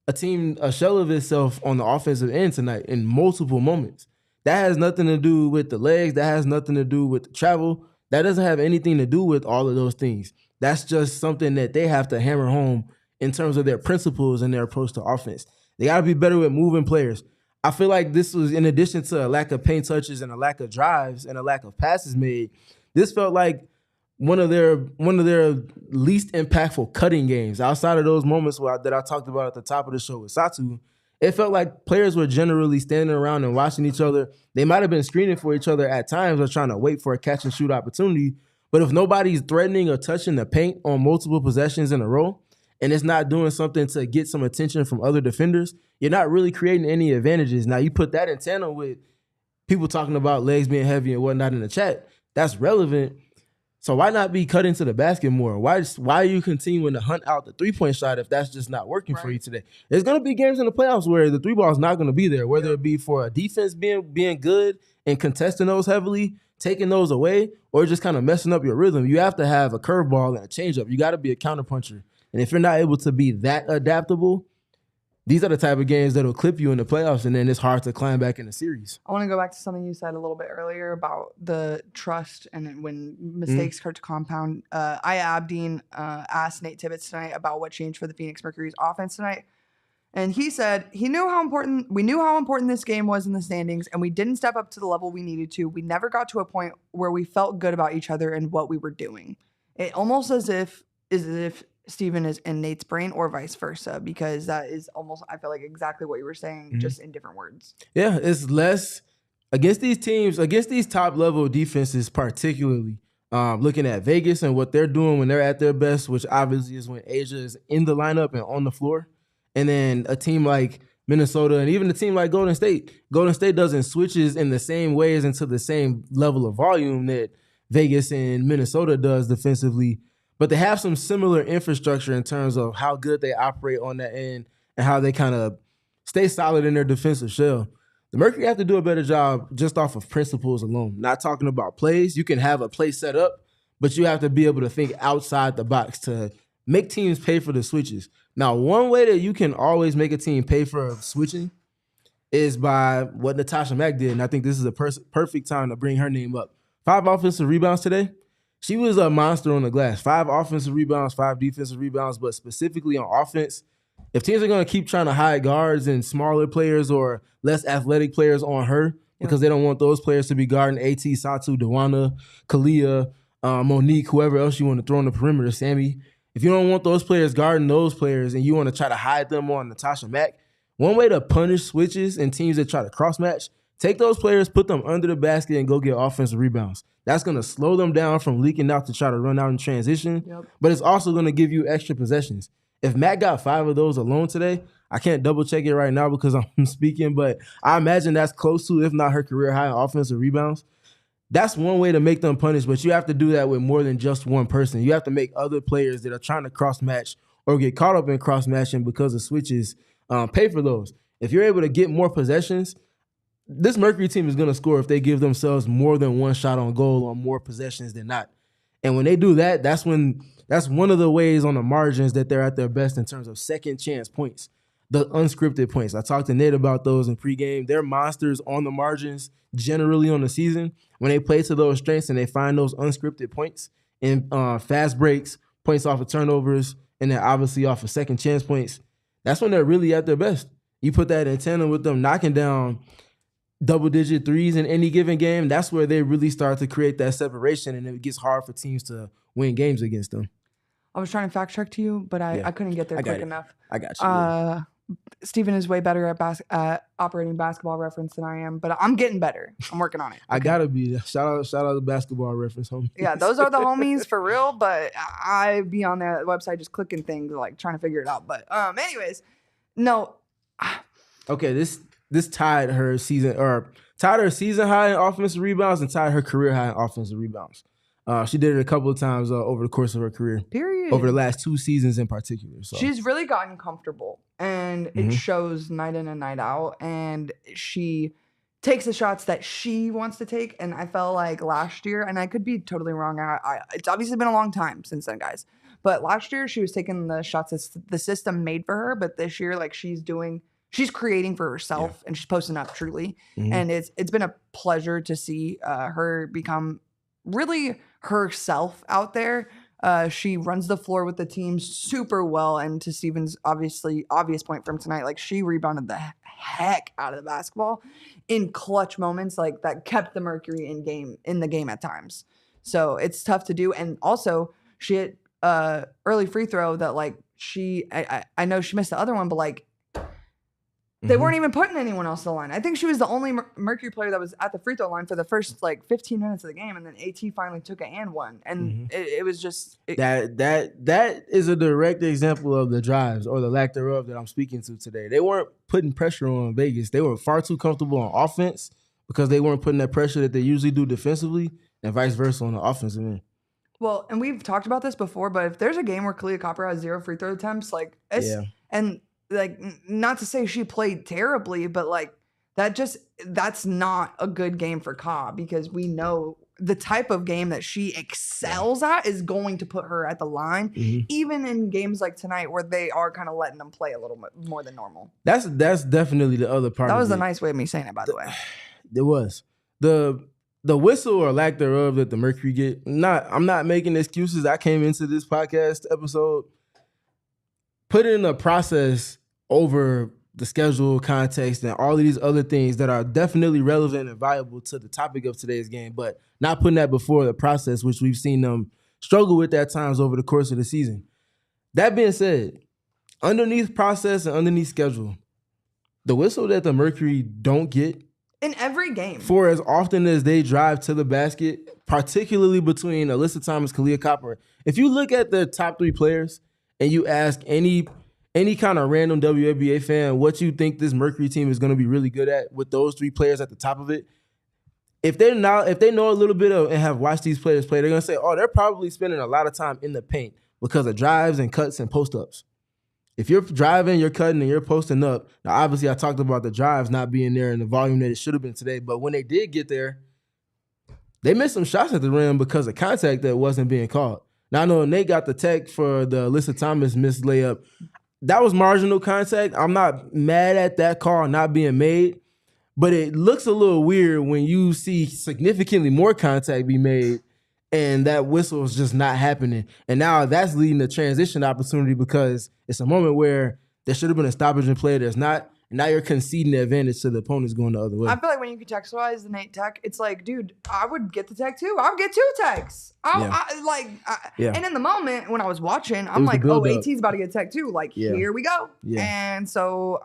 S2: a shell of itself on the offensive end tonight in multiple moments. That has nothing to do with the legs. That has nothing to do with the travel. That doesn't have anything to do with all of those things. That's just something that they have to hammer home in terms of their principles and their approach to offense. They got to be better with moving players. I feel like this was, in addition to a lack of paint touches and a lack of drives and a lack of passes made, this felt like one of their least impactful cutting games. Outside of those moments that I talked about at the top of the show with Satu, it felt like players were generally standing around and watching each other. They might have been screening for each other at times or trying to wait for a catch and shoot opportunity. But if nobody's threatening or touching the paint on multiple possessions in a row, and it's not doing something to get some attention from other defenders, you're not really creating any advantages. Now, you put that in tandem with people talking about legs being heavy and whatnot in the chat. That's relevant. So why not be cutting to the basket more? Why are you continuing to hunt out the three-point shot if that's just not working for you today? There's going to be games in the playoffs where the three ball is not going to be there, whether it be for a defense being good and contesting those heavily, taking those away, or just kind of messing up your rhythm. You have to have a curveball and a changeup. You got to be a counterpuncher. And if you're not able to be that adaptable, these are the type of games that will clip you in the playoffs, and then it's hard to climb back in the series.
S1: I want to go back to something you said a little bit earlier about the trust and when mistakes start to compound. Abdeen asked Nate Tibbetts tonight about what changed for the Phoenix Mercury's offense tonight. And he said we knew how important this game was in the standings, and we didn't step up to the level we needed to. We never got to a point where we felt good about each other and what we were doing. It almost as if Steven is in Nate's brain or vice versa, because that is almost, I feel like, exactly what you were saying, just in different words. Yeah,
S2: it's less against these teams, against these top level defenses, particularly looking at Vegas and what they're doing when they're at their best, which obviously is when Asia is in the lineup and on the floor. And then a team like Minnesota and even a team like Golden State doesn't switches in the same ways into the same level of volume that Vegas and Minnesota does defensively. But they have some similar infrastructure in terms of how good they operate on that end and how they kind of stay solid in their defensive shell. The Mercury have to do a better job just off of principles alone. Not talking about plays. You can have a play set up, but you have to be able to think outside the box to make teams pay for the switches. Now, one way that you can always make a team pay for switching is by what Natasha Mack did, and I think this is a perfect time to bring her name up. 5 offensive rebounds today. She was a monster on the glass. 5 offensive rebounds, 5 defensive rebounds, but specifically on offense, if teams are going to keep trying to hide guards and smaller players or less athletic players on her because they don't want those players to be guarding AT, Satu, Dewana, Kahleah, Monique, whoever else you want to throw on the perimeter, Sammy. If you don't want those players guarding those players and you want to try to hide them on Natasha Mack, one way to punish switches and teams that try to cross-match, take those players, put them under the basket, and go get offensive rebounds. That's going to slow them down from leaking out to try to run out in transition, but it's also going to give you extra possessions. If Matt got 5 of those alone today, I can't double-check it right now because I'm speaking, but I imagine that's close to, if not her career high in offensive rebounds. That's one way to make them punish, but you have to do that with more than just one person. You have to make other players that are trying to cross-match or get caught up in cross-matching because of switches pay for those. If you're able to get more possessions, this Mercury team is going to score if they give themselves more than one shot on goal on more possessions than not. And when they do that, that's one of the ways on the margins that they're at their best in terms of second chance points, the unscripted points. I talked to Nate about those in pregame. They're monsters on the margins generally on the season. When they play to those strengths and they find those unscripted points in fast breaks, points off of turnovers, and then obviously off of second chance points, that's when they're really at their best. You put that in tandem with them knocking down double-digit threes in any given game, that's where they really start to create that separation, and it gets hard for teams to win games against them.
S1: I was trying to fact check to you, but I couldn't get there quick enough.
S2: I got you.
S1: Steven is way better at operating Basketball Reference than I am, but I'm getting better. I'm working on it.
S2: I gotta be. Shout out to Basketball Reference, homie.
S1: Yeah, those are the homies for real, but I be on their website just clicking things, like trying to figure it out. But anyways, no.
S2: Okay, this tied her season high in offensive rebounds and tied her career high in offensive rebounds. She did it a couple of times over the course of her career. Period. Over the last 2 seasons in particular. So
S1: she's really gotten comfortable, and it shows night in and night out. And she takes the shots that she wants to take. And I felt like last year, and I could be totally wrong. It's obviously been a long time since then, guys. But last year she was taking the shots that the system made for her. But this year, like she's creating for herself and she's posting up truly. And it's been a pleasure to see her become really herself out there. She runs the floor with the team super well. And to Steven's obvious point from tonight, like she rebounded the heck out of the basketball in clutch moments, like that kept the Mercury in the game at times. So it's tough to do. And also she hit early free throw that like I know she missed the other one, but like they weren't even putting anyone else to the line. I think she was the only Mercury player that was at the free throw line for the first like 15 minutes of the game, and then AT finally took it and won. And it was just
S2: that is a direct example of the drives or the lack thereof that I'm speaking to today. They weren't putting pressure on Vegas. They were far too comfortable on offense because they weren't putting that pressure that they usually do defensively, and vice versa on the offensive end.
S1: Well, and we've talked about this before, but if there's a game where Kahleah Copper has 0 free throw attempts, like and like, not to say she played terribly, but like that's not a good game for Ka, because we know the type of game that she excels at is going to put her at the line, even in games like tonight where they are kind of letting them play a little bit more than normal.
S2: That's definitely the other part.
S1: That was a nice way of me saying it, by the way.
S2: It was the whistle or lack thereof that the Mercury get. I'm not making excuses. I came into this podcast episode put in a process over the schedule, context, and all of these other things that are definitely relevant and valuable to the topic of today's game, but not putting that before the process, which we've seen them struggle with at times over the course of the season. That being said, underneath process and underneath schedule, the whistle that the Mercury don't get
S1: in every game
S2: for as often as they drive to the basket, particularly between Alyssa Thomas, Kahleah Copper. If you look at the top 3 players and you ask any kind of random WNBA fan what you think this Mercury team is going to be really good at with those 3 players at the top of it, if they know a little bit of and have watched these players play, they're going to say, oh, they're probably spending a lot of time in the paint because of drives and cuts and post-ups. If you're driving, you're cutting, and you're posting up, now obviously I talked about the drives not being there in the volume that it should have been today, but when they did get there, they missed some shots at the rim because of contact that wasn't being called. Now I know Nate got the tech for the Alyssa Thomas missed layup. That was marginal contact. I'm not mad at that call not being made, but it looks a little weird when you see significantly more contact be made and that whistle is just not happening. And now that's leading to transition opportunity because it's a moment where there should have been a stoppage in play. There's not. And now you're conceding the advantage to the opponents going the other way.
S1: I feel like when you contextualize the Nate tech, it's like, dude, I would get the tech too. I'll get 2 techs. And in the moment when I was watching, I'm like, oh, AT's about to get tech too. Like, here we go. Yeah. And so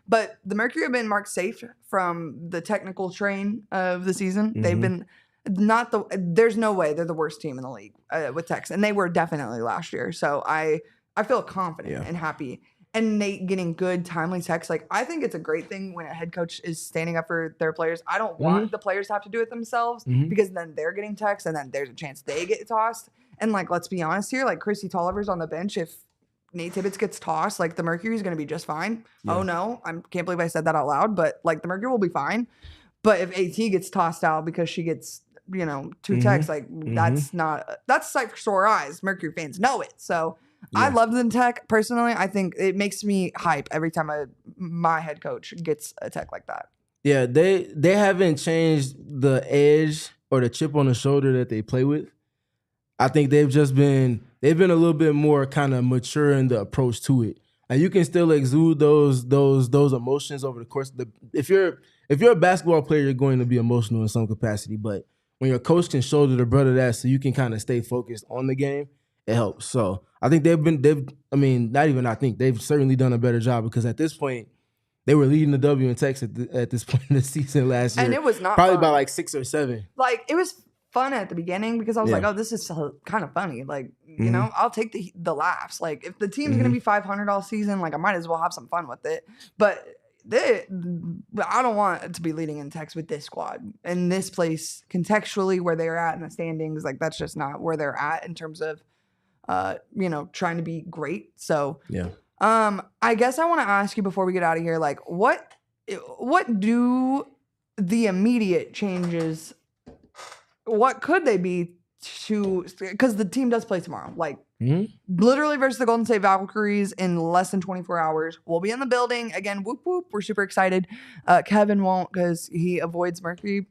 S1: but the Mercury have been marked safe from the technical train of the season. They've been there's no way they're the worst team in the league with techs. And they were definitely last year. So I feel confident and happy. And Nate getting good, timely texts. Like, I think it's a great thing when a head coach is standing up for their players. I don't want the players to have to do it themselves because then they're getting texts and then there's a chance they get tossed. And, like, let's be honest here. Like, Chrissy Tolliver's on the bench. If Nate Tibbetts gets tossed, like, the Mercury's going to be just fine. Yeah. Oh, no. I can't believe I said that out loud. But, like, the Mercury will be fine. But if AT gets tossed out because she gets, 2 texts, like, that's sight for sore eyes. Mercury fans know it. So I love the tech personally. I think it makes me hype every time my head coach gets a tech like that.
S2: Yeah, they haven't changed the edge or the chip on the shoulder that they play with. I think they've been a little bit more kind of mature in the approach to it. And you can still exude those emotions over the course of if you're a basketball player, you're going to be emotional in some capacity. But when your coach can shoulder the brunt of that so you can kind of stay focused on the game, it helps. So I think they've certainly done a better job because at this point, they were leading the W in Texas at this point in the season last year.
S1: And it was not
S2: probably
S1: fun.
S2: by like 6 or 7.
S1: Like, it was fun at the beginning because I was like, oh, this is kind of funny. Like, I'll take the laughs. Like, if the team's going to be 500 all season, like, I might as well have some fun with it. But I don't want it to be leading in Tex with this squad. In this place, contextually, where they're at in the standings, like, that's just not where they're at in terms of trying to be great. So, I guess I want to ask you before we get out of here, like, what do the immediate changes, what could they be because the team does play tomorrow, like literally versus the Golden State Valkyries in less than 24 hours. We'll be in the building again. Whoop whoop. We're super excited. Kevin won't because he avoids Mercury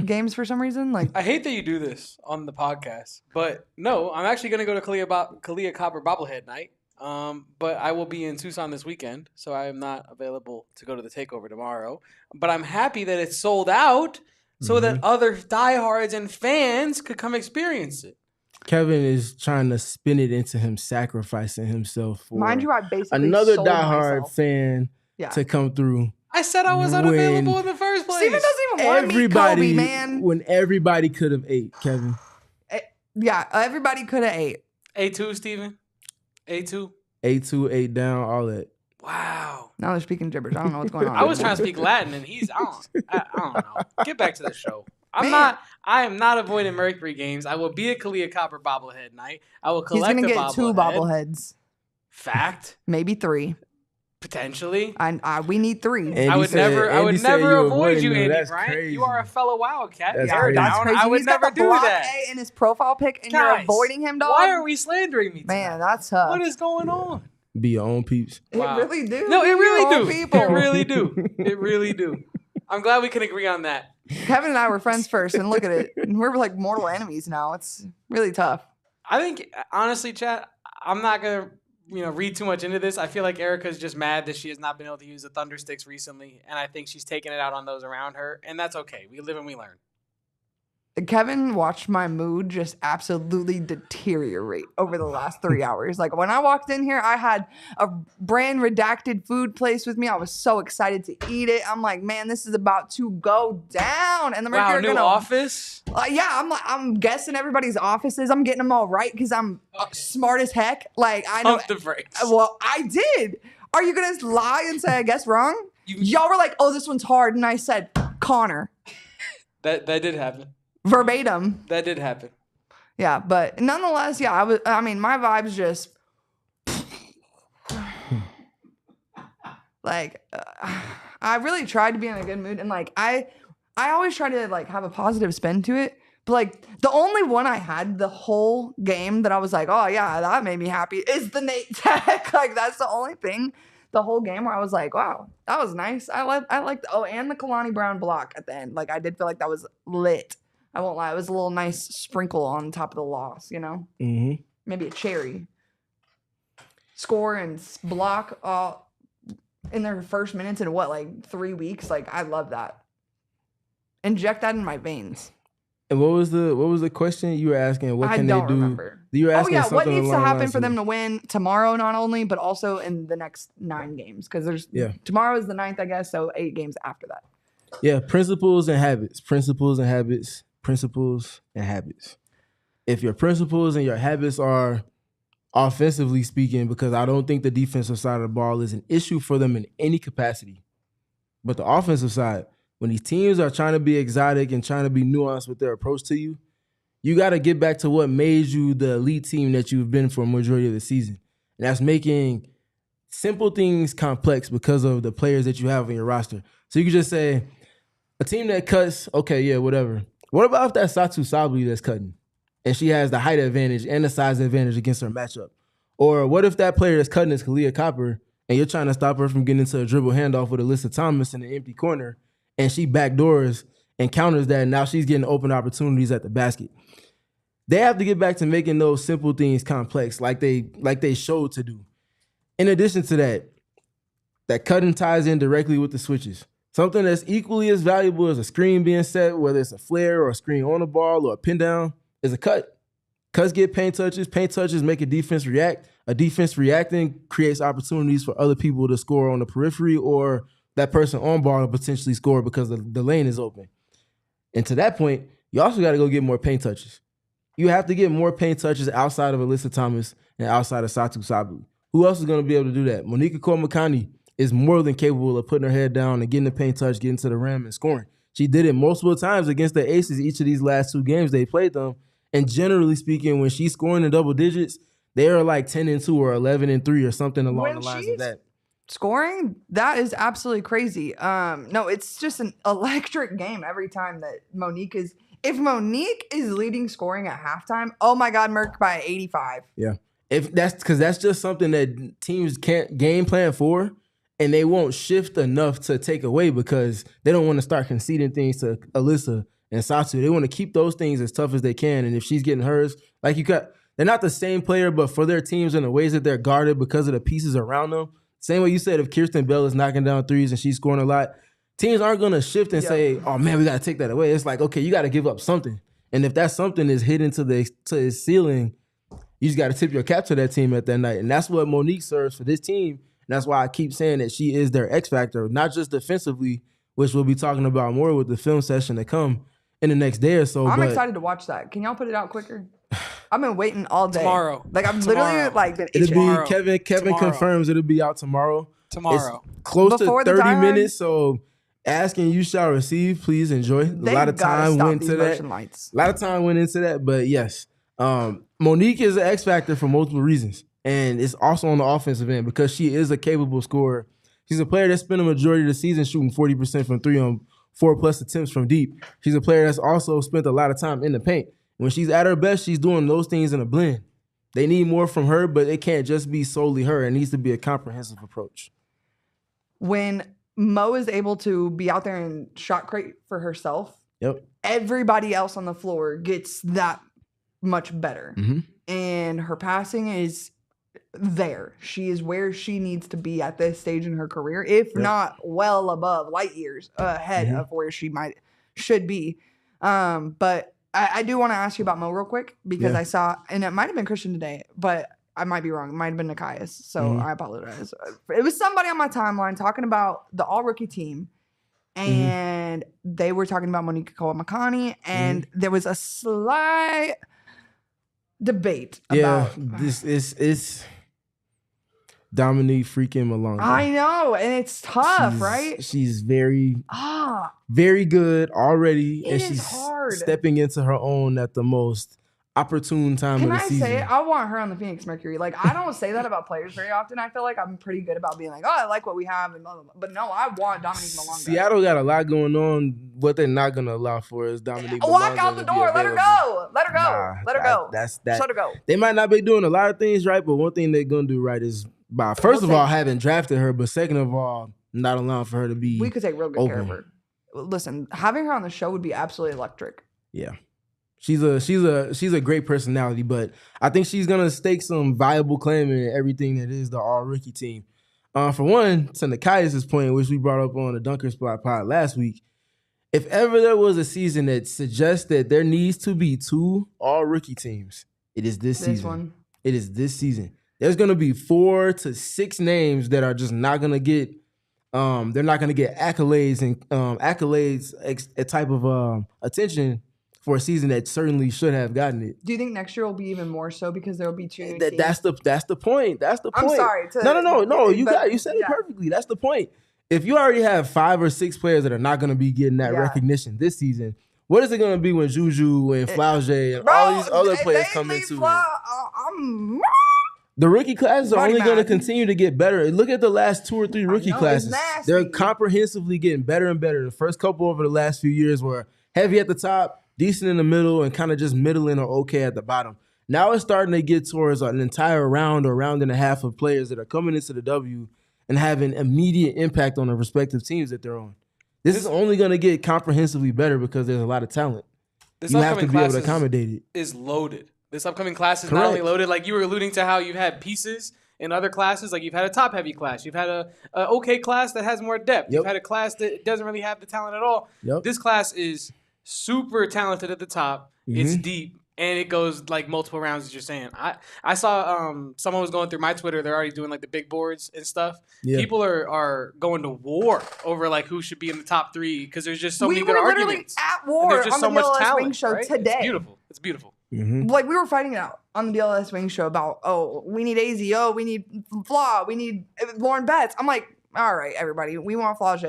S1: games for some reason. Like,
S3: I hate that you do this on the podcast, but no, I'm actually going to go to Kahleah Copper bobblehead night. But I will be in Tucson this weekend, so I am not available to go to the takeover tomorrow. But I'm happy that it's sold out so that other diehards and fans could come experience it.
S2: Kevin is trying to spin it into him sacrificing himself for
S1: mind you, I basically
S2: another
S1: sold
S2: diehard
S1: myself.
S2: fan to come through.
S3: I said I was unavailable in the first place.
S1: Steven doesn't even want to meet Kobe, man.
S2: When everybody could have ate, Kevin.
S1: Yeah, everybody could have ate.
S3: A2, Steven? A2?
S2: A2, 8 down, all that.
S3: Wow.
S1: Now they're speaking gibberish. I don't know what's going on.
S3: I was trying to speak Latin, and I don't know. Get back to the show. I am not avoiding Mercury games. I will be at Kahleah Copper bobblehead night. I will collect
S1: He's
S3: a
S1: gonna get 2 bobbleheads.
S3: Fact.
S1: Maybe 3.
S3: Potentially.
S1: We need 3.
S3: I would never avoid you, Andy Bryant.
S2: Crazy.
S3: You are a fellow Wildcat.
S2: That's
S3: Tear
S2: crazy.
S3: down.
S1: Crazy.
S3: I would
S1: He's
S3: never
S1: got the
S3: do
S1: block
S3: that.
S1: A in his profile pic, and
S3: Guys,
S1: you're avoiding him, dog.
S3: Why are we slandering me tonight?
S1: Man, that's tough.
S3: What is going on?
S2: Be your own peeps.
S3: Wow.
S1: It really do.
S3: No, it really do.
S1: People.
S3: It really do. It really do. I'm glad we can agree on that.
S1: Kevin and I were friends first, and look at it. We're like mortal enemies now. It's really tough.
S3: I think, honestly, chat, I'm not going to read too much into this. I feel like Erica's just mad that she has not been able to use the Thunder Sticks recently, and I think she's taking it out on those around her, and that's okay. We live and we learn.
S1: Kevin watched my mood just absolutely deteriorate over the last 3 hours. Like, when I walked in here, I had a brand redacted food place with me. I was so excited to eat it. I'm like, man, this is about to go down. And the Mercury
S3: New office?
S1: Yeah, I'm guessing everybody's offices. I'm getting them all right because I'm smart as heck. Like, I know.
S3: Pump the brakes.
S1: Well, I did. Are you going to lie and say I guess wrong? Y'all were like, oh, this one's hard. And I said, Connor.
S3: That did happen.
S1: Verbatim.
S3: That did happen.
S1: Yeah, but nonetheless, yeah, my vibes just like I really tried to be in a good mood, and like I always try to like have a positive spin to it. But like the only one I had the whole game that I was like, oh yeah, that made me happy is the Nate Tech. Like that's the only thing the whole game where I was like, wow, that was nice. I liked and the Kalani Brown block at the end. Like I did feel like that was lit. I won't lie. It was a little nice sprinkle on top of the loss,
S2: Mm-hmm.
S1: Maybe a cherry. Score and block in their first minutes in like 3 weeks? Like, I love that. Inject that in my veins.
S2: And what was the question you were asking? What can
S1: I don't
S2: they do?
S1: remember.
S2: You were asking
S1: what needs to
S2: along the
S1: happen
S2: lines
S1: for
S2: of-
S1: them to win tomorrow, not only, but also in the next 9 games? Because tomorrow is the 9th, I guess, so 8 games after that.
S2: Yeah, principles and habits. Principles and habits. Principles and habits. If your principles and your habits are offensively speaking, because I don't think the defensive side of the ball is an issue for them in any capacity, but the offensive side, when these teams are trying to be exotic and trying to be nuanced with their approach to you, you got to get back to what made you the elite team that you've been for a majority of the season. And that's making simple things complex because of the players that you have on your roster. So you can just say, a team that cuts, okay, yeah, whatever. What about if that's Satu Sabli that's cutting and she has the height advantage and the size advantage against her matchup? Or what if that player that's cutting is Kahleah Copper and you're trying to stop her from getting into a dribble handoff with Alyssa Thomas in an empty corner and she backdoors and counters that and now she's getting open opportunities at the basket? They have to get back to making those simple things complex like they showed to do. In addition to that cutting ties in directly with the switches. Something that's equally as valuable as a screen being set, whether it's a flare or a screen on the ball or a pin down, is a cut. Cuts get paint touches. Paint touches make a defense react. A defense reacting creates opportunities for other people to score on the periphery or that person on ball to potentially score because the lane is open. And to that point, you also got to go get more paint touches. You have to get more paint touches outside of Alyssa Thomas and outside of Satu Sabli. Who else is going to be able to do that? Monica Kormakani is more than capable of putting her head down and getting the paint touch, getting to the rim and scoring. She did it multiple times against the Aces each of these last 2 games they played them. And generally speaking, when she's scoring in double digits, they are like 10-2 or 11-3 or something along the lines of that.
S1: Scoring, that is absolutely crazy. No, it's just an electric game every time that Monique is. If Monique is leading scoring at halftime, oh my God, Merc by 85.
S2: Yeah. If that's just something that teams can't game plan for, and they won't shift enough to take away because they don't want to start conceding things to Alyssa and Satu. They want to keep those things as tough as they can. And if she's getting hers, they're not the same player, but for their teams and the ways that they're guarded because of the pieces around them. Same way you said, if Kirsten Bell is knocking down threes and she's scoring a lot, teams aren't going to shift and say, oh man, we got to take that away. It's like, okay, you got to give up something. And if that something is hidden to its ceiling, you just got to tip your cap to that team at that night. And that's what Monique serves for this team. And that's why I keep saying that she is their X factor, not just defensively, which we'll be talking about more with the film session to come in the next day or so.
S1: I'm excited to watch that. Can y'all put it out quicker? I've been waiting all day.
S3: Tomorrow.
S1: Like I'm literally been
S2: it'll
S1: itching.
S2: be Kevin confirms it'll be out tomorrow.
S3: Tomorrow.
S2: It's close
S1: Before
S2: to
S1: the
S2: 30
S1: time?
S2: minutes, so ask and you shall receive. Please enjoy.
S1: They've
S2: A lot of
S1: gotta
S2: time
S1: stop
S2: went
S1: these
S2: into that.
S1: motion lights.
S2: A lot of time went into that, but yes. Monique is an X factor for multiple reasons. And it's also on the offensive end because she is a capable scorer. She's a player that spent a majority of the season shooting 40% from three on 4+ attempts from deep. She's a player that's also spent a lot of time in the paint. When she's at her best, she's doing those things in a blend. They need more from her, but it can't just be solely her. It needs to be a comprehensive approach.
S1: When Mo is able to be out there and shot crate for herself, everybody else on the floor gets that much better.
S2: Mm-hmm.
S1: And her passing is there. She is where she needs to be at this stage in her career, if not well above, light years ahead of where she should be. But I do want to ask you about Mo real quick because I saw, and it might have been Christian today, but I might be wrong. It might have been Nikias, so I apologize. It was somebody on my timeline talking about the all-rookie team, and they were talking about Monique Makani, and there was a slight debate about
S2: this is Dominique freaking Malonga.
S1: I know, and it's tough, right?
S2: She's very good already, and she's
S1: hard.
S2: stepping into her own at the most opportune time of the season.
S1: Can I say, I want her on the Phoenix Mercury. Like, I don't say that about players very often. I feel like I'm pretty good about being like, oh, I like what we have, and blah, blah, blah. But no, I want Dominique Malonga.
S2: Seattle got a lot going on. What they're not going to allow for is Dominique Malonga.
S1: Walk out the door. Let her go. Let her go. Let her go. Let her go.
S2: They might not be doing a lot of things right, but one thing they're going to do right is, first of all, having drafted her, but second of all, not allowing for her to be
S1: We could take real good care of her. Listen, having her on the show would be absolutely electric.
S2: Yeah. She's a great personality, but I think she's gonna stake some viable claim in everything that is the all rookie team. For one, to Nikias' point, which we brought up on the Dunker Spot pod last week, if ever there was a season that suggests that there needs to be 2 all rookie teams, it is this season. It is this season. There's gonna be 4 to 6 names that are just not gonna get. They're not gonna get accolades and a type of attention for a season that certainly should have gotten it.
S1: Do you think next year will be even more so because there will be 2 new teams?
S2: That's the point. That's the point.
S1: I'm sorry.
S2: No. You said it perfectly. That's the point. If you already have 5 or 6 players that are not going to be getting that recognition this season, what is it going to be when Juju and Flauge and all these other players come into it? The rookie classes are only going to continue to get better. Look at the last 2 or 3 rookie classes. They're comprehensively getting better and better. The first couple over the last few years were heavy at the top, decent in the middle, and kind of just middling or okay at the bottom. Now it's starting to get towards an entire round or round and a half of players that are coming into the W and having immediate impact on the respective teams that they're on. This is only going to get comprehensively better because there's a lot of talent. You have to be able to accommodate it.
S3: Is loaded. This upcoming class is not only loaded, like you were alluding to how you've had pieces in other classes, like you've had a top-heavy class. You've had a okay class that has more depth. You've had a class that doesn't really have the talent at all. This class is super talented at the top. It's deep, and it goes like multiple rounds, as you're saying. I saw someone was going through my Twitter. They're already doing like the big boards and stuff. People are going to war over like who should be in the top 3 because there's just so many good arguments.
S1: We were literally at war on the DLS Wing Show today.
S3: It's beautiful. It's beautiful.
S1: Like we were fighting it out on the DLS Wing Show about, we need AZ, we need Flaw, we need Lauren Betts. I'm like, all right, everybody, we want Flauge.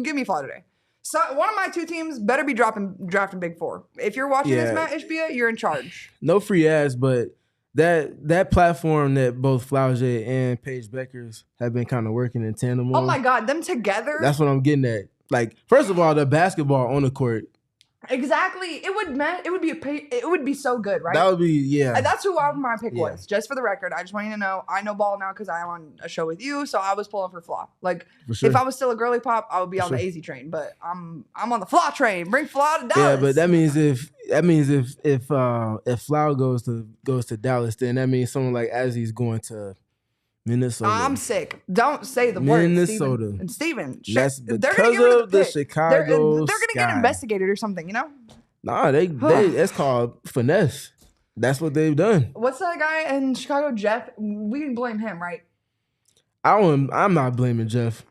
S1: Give me Flauge. So one of my 2 teams better be drafting Big 4. If you're watching this, Matt Ishbia, you're in charge.
S2: No free ads, but that platform that both Flaugier and Paige Beckers have been kind of working in tandem on.
S1: Oh my God, them together.
S2: That's what I'm getting at. Like, first of all, the basketball on the court.
S1: Exactly. It would be so good, right?
S2: That would be, yeah.
S1: And that's who my pick was. Just for the record, I just want you to know, I know ball now because I'm on a show with you, so I was pulling for Flaw. Like,
S2: For sure.
S1: if I was still a girly pop, I would be on the AZ train. But I'm on the Flaw train. Bring Flaw to Dallas.
S2: Yeah, but that means if Flau goes to Dallas, then that means someone like Azzy's going to Minnesota.
S1: I'm sick. Don't say the word
S2: Minnesota.
S1: Steven.
S2: That's
S1: they're
S2: because
S1: gonna get rid
S2: of the
S1: pick.
S2: Chicago
S1: They're gonna get
S2: Sky.
S1: investigated or something, you know?
S2: Nah, they that's called finesse. That's what they've done.
S1: What's that guy in Chicago, Jeff? We can blame him, right?
S2: I'm not blaming Jeff.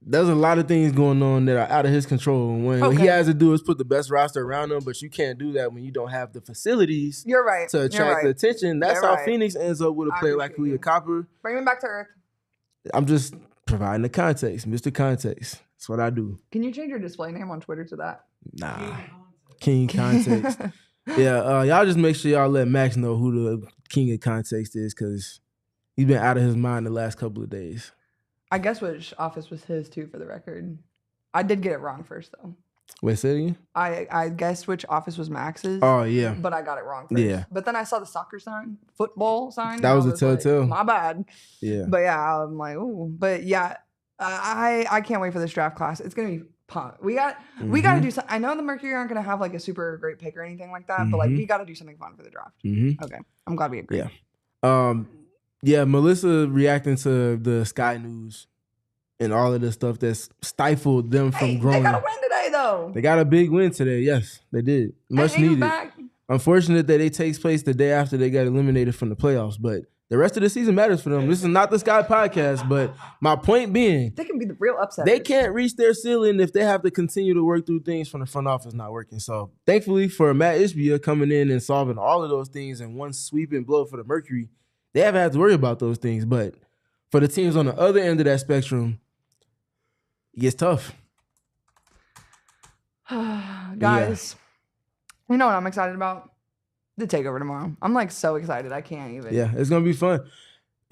S2: There's a lot of things going on that are out of his control. And what he has to do is put the best roster around him, but you can't do that when you don't have the facilities
S1: You're right.
S2: to attract the attention. That's
S1: You're
S2: how
S1: right.
S2: Phoenix ends up with a player like Kahleah Copper.
S1: Bring him back to earth.
S2: I'm just providing the context, Mr. Context. That's what I do.
S1: Can you change your display name on Twitter to that?
S2: Nah. King Context. Yeah, y'all just make sure y'all let Max know who the King of Context is, because he's been out of his mind the last couple of days.
S1: I guess which office was his too, for the record. I did get it wrong first though.
S2: Wait, say it again?
S1: I guessed which office was Max's.
S2: Oh, yeah.
S1: But I got it wrong first.
S2: Yeah.
S1: But then I saw the soccer sign, football sign.
S2: That was
S1: and
S2: a
S1: I like,
S2: telltale.
S1: my bad.
S2: Yeah.
S1: But yeah, I'm like, ooh. But yeah, I can't wait for this draft class. It's gonna be punk. We got to do something. I know the Mercury aren't gonna have like a super great pick or anything like that, but like we got to do something fun for the draft. Okay, I'm glad we agree.
S2: Yeah. Yeah. Melissa reacting to the Sky News and all of the stuff that's stifled them from growing.
S1: They got a win today, though.
S2: They got a big win today. Yes, they did. Much needed.
S1: Back.
S2: Unfortunate that it takes place the day after they got eliminated from the playoffs, but the rest of the season matters for them. This is not the Sky podcast, but my point being,
S1: they can be the real upset.
S2: They can't reach their ceiling if they have to continue to work through things from the front office not working. So thankfully for Matt Ishbia coming in and solving all of those things in one sweeping blow for the Mercury, they haven't had to worry about those things. But for the teams on the other end of that spectrum, it gets tough.
S1: Guys, you know what I'm excited about? The takeover tomorrow. I'm like so excited. I can't even.
S2: Yeah, it's going to be fun.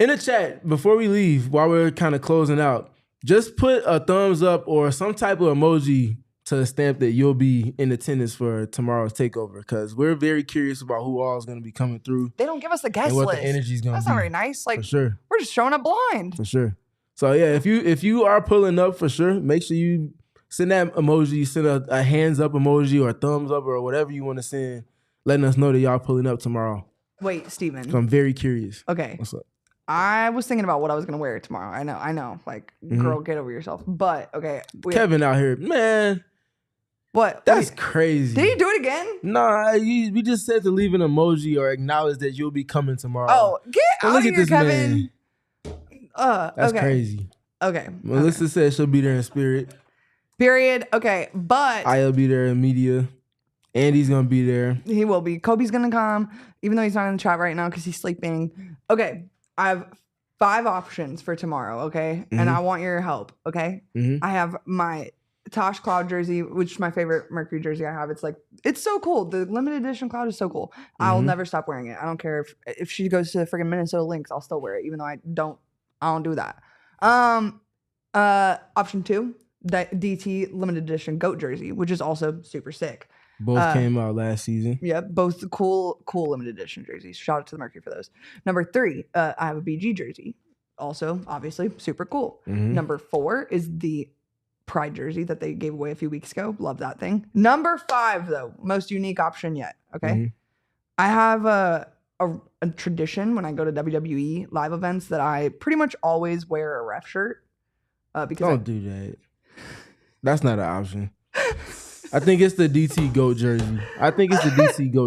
S2: In the chat, before we leave, while we're kind of closing out, just put a thumbs up or some type of emoji to stamp that you'll be in attendance for tomorrow's takeover, because we're very curious about who all is going to be coming through.
S1: They don't give us the guest
S2: and what
S1: list.
S2: the energy is going to be.
S1: That's not very nice. Like,
S2: for sure.
S1: We're just showing up blind.
S2: For sure. So yeah, if you are pulling up, for sure, make sure you send that emoji, send a hands up emoji or a thumbs up or whatever you want to send, letting us know that y'all pulling up tomorrow.
S1: Wait, Steven.
S2: So I'm very curious.
S1: Okay.
S2: What's up?
S1: I was thinking about what I was going to wear tomorrow. I know. Like, girl, get over yourself. But, okay.
S2: Kevin out here, man.
S1: What?
S2: That's crazy.
S1: Did he do it again?
S2: Nah, we just said to leave an emoji or acknowledge that you'll be coming tomorrow.
S1: Oh, get out of here, Kevin.
S2: Man. That's crazy.
S1: Okay.
S2: Melissa said she'll be there in spirit.
S1: Period. Okay, but
S2: I'll be there in media. Andy's gonna be there.
S1: He will be. Kobe's gonna come, even though he's not in the chat right now because he's sleeping. Okay, I have 5 options for tomorrow. Okay, and I want your help. Okay, I have my Tosh Cloud jersey, which is my favorite Mercury jersey I have. It's so cool. The limited edition Cloud is so cool. I'll never stop wearing it. I don't care if she goes to the friggin' Minnesota Lynx, I'll still wear it, even though I don't do that. Option 2, the DT limited edition GOAT jersey, which is also super sick.
S2: Both came out last season.
S1: Yep, both cool limited edition jerseys. Shout out to the Mercury for those. Number 3, I have a BG jersey. Also, obviously, super cool. Number 4 is the Pride jersey that they gave away a few weeks ago. Love that thing. Number 5, though, most unique option yet. Okay, I have a tradition when I go to WWE live events that I pretty much always wear a ref shirt. Because
S2: don't do that. That's not an option. I think it's the DT GOAT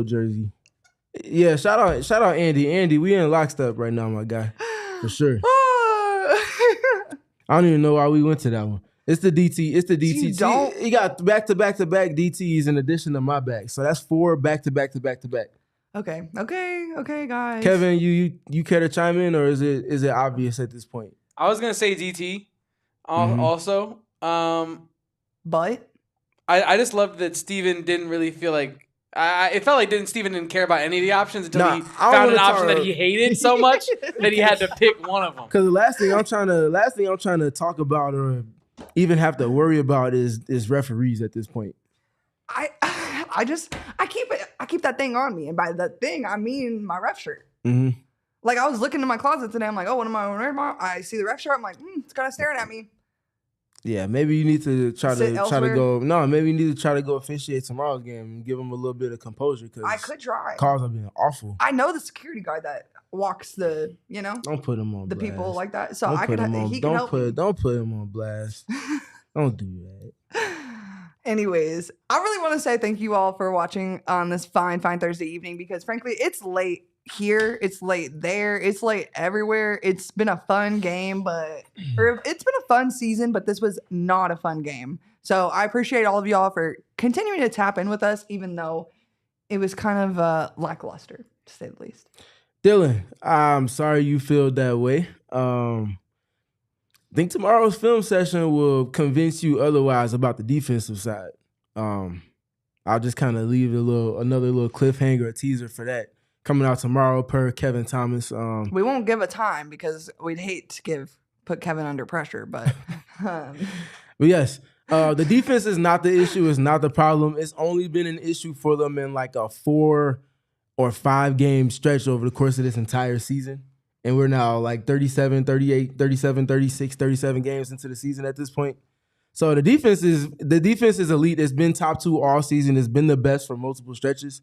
S2: jersey. Yeah, shout out Andy. Andy, we in lockstep right now, my guy. For sure. I don't even know why we went to that one. It's the DT. He got back-to-back DTs in addition to my back. So that's 4 back-to-back.
S1: Okay, guys.
S2: Kevin, you care to chime in, or is it obvious at this point?
S3: I was gonna say DT also.
S1: But
S3: I just love that Steven didn't really feel like It felt like Steven didn't care about any of the options until he
S2: I don't
S3: found an
S2: wanna
S3: option
S2: talk-
S3: that he hated so much that he had to pick one of them.
S2: Because the last thing I'm trying to talk about or even have to worry about is referees at this point.
S1: I keep that thing on me, and by that thing I mean my ref shirt.
S2: Mm-hmm.
S1: Like I was looking in my closet today. I'm like, oh, what am I wearing? I see the ref shirt. I'm like, it's kind of staring at me.
S2: Yeah, maybe you need to try to
S1: elsewhere?
S2: go. No, maybe you need to try to go officiate tomorrow's game and give them a little bit of composure. Because
S1: I could try.
S2: calls have been awful.
S1: I know the security guard that walks the,
S2: Don't put him on
S1: the
S2: blast.
S1: people like that. So
S2: Don't
S1: I
S2: put
S1: could.
S2: him on,
S1: He can help me.
S2: Don't put him on blast. Don't do that.
S1: Anyways, I really want to say thank you all for watching on this fine Thursday evening because frankly, it's late here, it's late there, it's late everywhere. It's been a fun game, it's been a fun season, but this was not a fun game. So I appreciate all of y'all for continuing to tap in with us, even though it was kind of lackluster, to say the least.
S2: Dylan, I'm sorry you feel that way. I think tomorrow's film session will convince you otherwise about the defensive side. I'll just kind of leave another little cliffhanger, a teaser for that coming out tomorrow per Kevin Thomas.
S1: We won't give a time because we'd hate to put Kevin under pressure, but
S2: but yes, the defense is not the issue. It's not the problem. It's only been an issue for them in like a 4 or 5 game stretch over the course of this entire season. And we're now like 37, 38, 37, 36, 37 games into the season at this point. So the defense is elite. It's been top 2 all season. It's been the best for multiple stretches.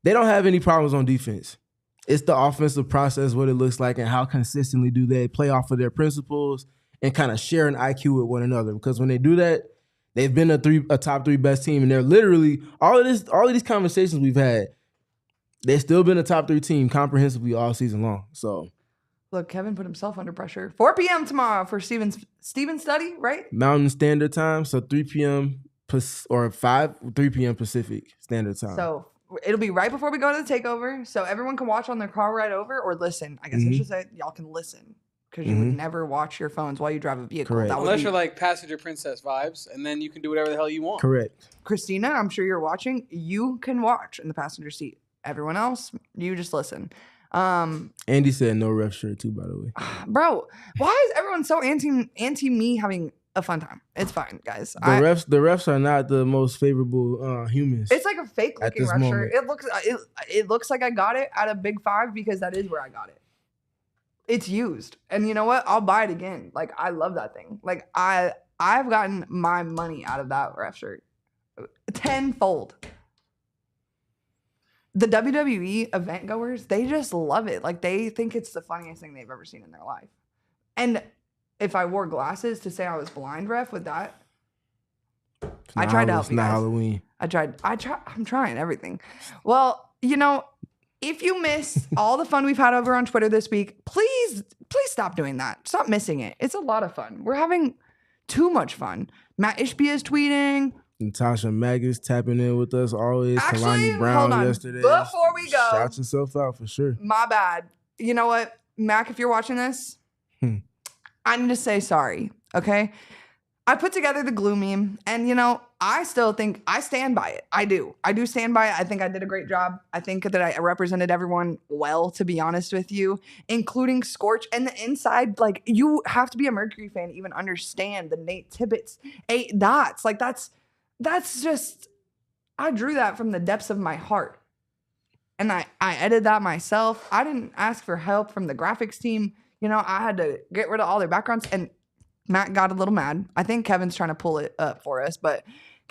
S2: They don't have any problems on defense. It's the offensive process, what it looks like, and how consistently do they play off of their principles and kind of share an IQ with one another. Because when they do that, they've been a top 3 best team, and they're literally all of these conversations we've had. They've still been a top 3 team comprehensively all season long. So,
S1: look, Kevin put himself under pressure. 4 p.m. tomorrow for Steven's study, right?
S2: Mountain Standard Time, so 3 p.m. or 3 p.m. Pacific Standard Time.
S1: So it'll be right before we go to the takeover, so everyone can watch on their car ride over or listen. I guess I should say y'all can listen because you would never watch your phones while you drive a vehicle.
S2: Correct.
S3: Unless you're like passenger princess vibes, and then you can do whatever the hell you want.
S2: Correct.
S1: Christina, I'm sure you're watching. You can watch in the passenger seat. Everyone else, you just listen.
S2: Andy said no ref shirt too, by the way.
S1: Bro, why is everyone so anti me having a fun time? It's fine, guys.
S2: The refs are not the most favorable humans.
S1: It's like a fake
S2: at
S1: looking
S2: this
S1: ref
S2: moment.
S1: shirt. It looks like I got it at a Big 5 because that is where I got it. It's used, and you know what? I'll buy it again. Like I love that thing. Like I've gotten my money out of that ref shirt tenfold. The WWE event goers, they just love it. Like they think it's the funniest thing they've ever seen in their life. And if I wore glasses to say I was blind ref with that, I tried to help you
S2: guys. It's not
S1: guys.
S2: Halloween.
S1: I'm trying everything. Well, if you miss all the fun we've had over on Twitter this week, please stop doing that. Stop missing it. It's a lot of fun. We're having too much fun. Matt Ishbia is tweeting.
S2: Natasha Maggis tapping in with us always.
S1: Actually,
S2: Kalani Brown
S1: hold on.
S2: yesterday.
S1: Before we go,
S2: shout yourself out for sure.
S1: My bad. You know what, Mac, if you're watching this, I need to say sorry, okay? I put together the glue meme, and, I still think I stand by it. I do stand by it. I think I did a great job. I think that I represented everyone well, to be honest with you, including Scorch. And the inside, like, you have to be a Mercury fan to even understand the Nate Tibbetts 8 dots. Like, that's just, I drew that from the depths of my heart. And I edited that myself. I didn't ask for help from the graphics team. I had to get rid of all their backgrounds. And Matt got a little mad. I think Kevin's trying to pull it up for us. But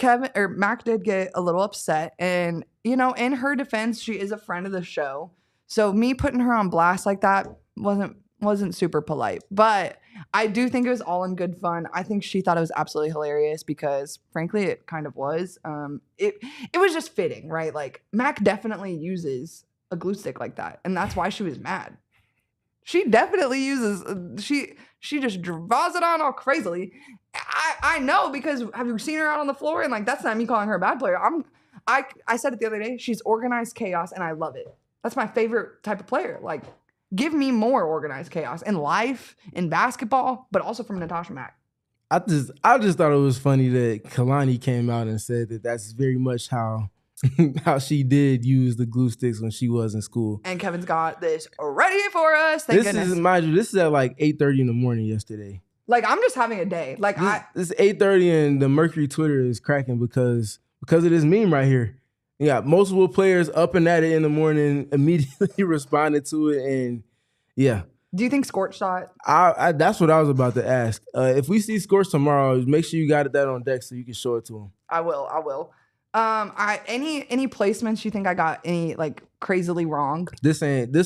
S1: Mac did get a little upset. And, in her defense, she is a friend of the show. So me putting her on blast like that wasn't super polite. But I do think it was all in good fun. I think she thought it was absolutely hilarious because, frankly, it kind of was. It was just fitting, right? Like, Mac definitely uses a glue stick like that, and that's why she was mad. She definitely uses. She just draws it on all crazily. I know because have you seen her out on the floor? And like that's not me calling her a bad player. I said it the other day. She's organized chaos, and I love it. That's my favorite type of player. Like, give me more organized chaos in life, in basketball, but also from Natasha Mack.
S2: I just thought it was funny that Kalani came out and said that that's very much how how she did use the glue sticks when she was in school.
S1: And Kevin's got this ready for us. Thank goodness.
S2: Mind you, this is at like 8:30 in the morning yesterday.
S1: Like, I'm just having a day. Like,
S2: this 8:30 and the Mercury Twitter is cracking because of this meme right here. You got multiple players up and at it in the morning, immediately responded to it, and yeah.
S1: Do you think Scorch saw it?
S2: That's what I was about to ask. If we see Scorch tomorrow, make sure you got that on deck so you can show it to him.
S1: I will. Any placements you think I got any like crazily wrong?
S2: This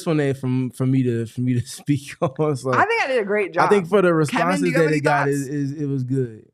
S2: one ain't for me to speak on. So
S1: I think I did a great job.
S2: I think for the responses
S1: Kevin,
S2: that it got, it was good.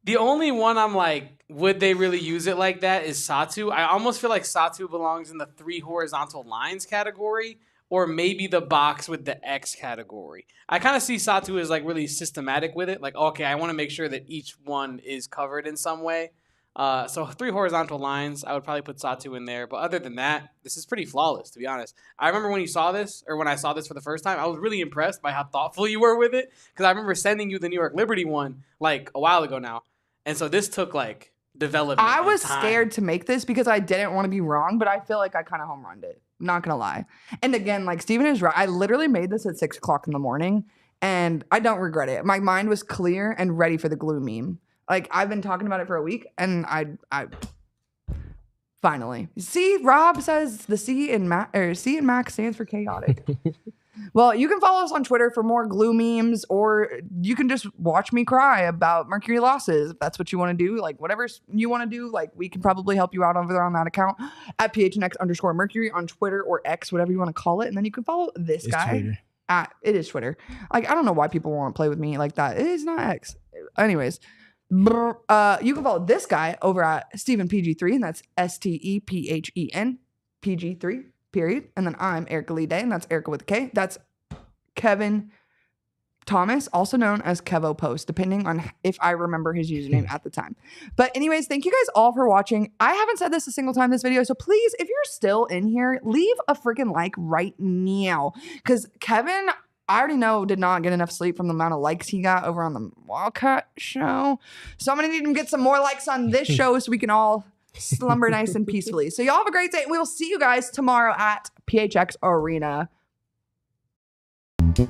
S3: The only one I'm like, would they really use it like that is Satu. I almost feel like Satu belongs in the 3 horizontal lines category, or maybe the box with the X category. I kind of see Satu as like really systematic with it. Like, okay, I want to make sure that each one is covered in some way. So 3 horizontal lines, I would probably put Satu in there. But other than that, this is pretty flawless, to be honest. I remember when I saw this for the first time, I was really impressed by how thoughtful you were with it. Because I remember sending you the New York Liberty one like a while ago now. And so this took like development.
S1: I was scared to make this because I didn't want to be wrong, but I feel like I kind of home runned it. Not gonna lie. And again, like Steven is right. I literally made this at 6 o'clock in the morning and I don't regret it. My mind was clear and ready for the glue meme. Like I've been talking about it for a week and I finally. See, Rob says the C in Mac stands for chaotic. Well, you can follow us on Twitter for more glue memes, or you can just watch me cry about Mercury losses. If that's what you want to do, like whatever you want to do, like we can probably help you out over there on that account at PHNX_Mercury on Twitter or X, whatever you want to call it. And then you can follow this guy it is Twitter. Like, I don't know why people want to play with me like that. It is not X. Anyways, you can follow this guy over at StephenPG3, and that's STEPHEN PG3. Period. And then I'm Erica Lee Day, and that's Erica with a K. That's Kevin Thomas, also known as Kevo Post, depending on if I remember his username at the time. But anyways, thank you guys all for watching. I haven't said this a single time in this video, so please, if you're still in here, leave a freaking like right now. Because Kevin, I already know, did not get enough sleep from the amount of likes he got over on the Wildcat show. So I'm going to need him to get some more likes on this show so we can all slumber nice and peacefully. So y'all have a great day. We will see you guys tomorrow at PHX Arena.
S5: We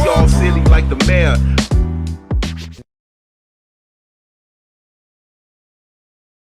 S5: all silly like the mayor.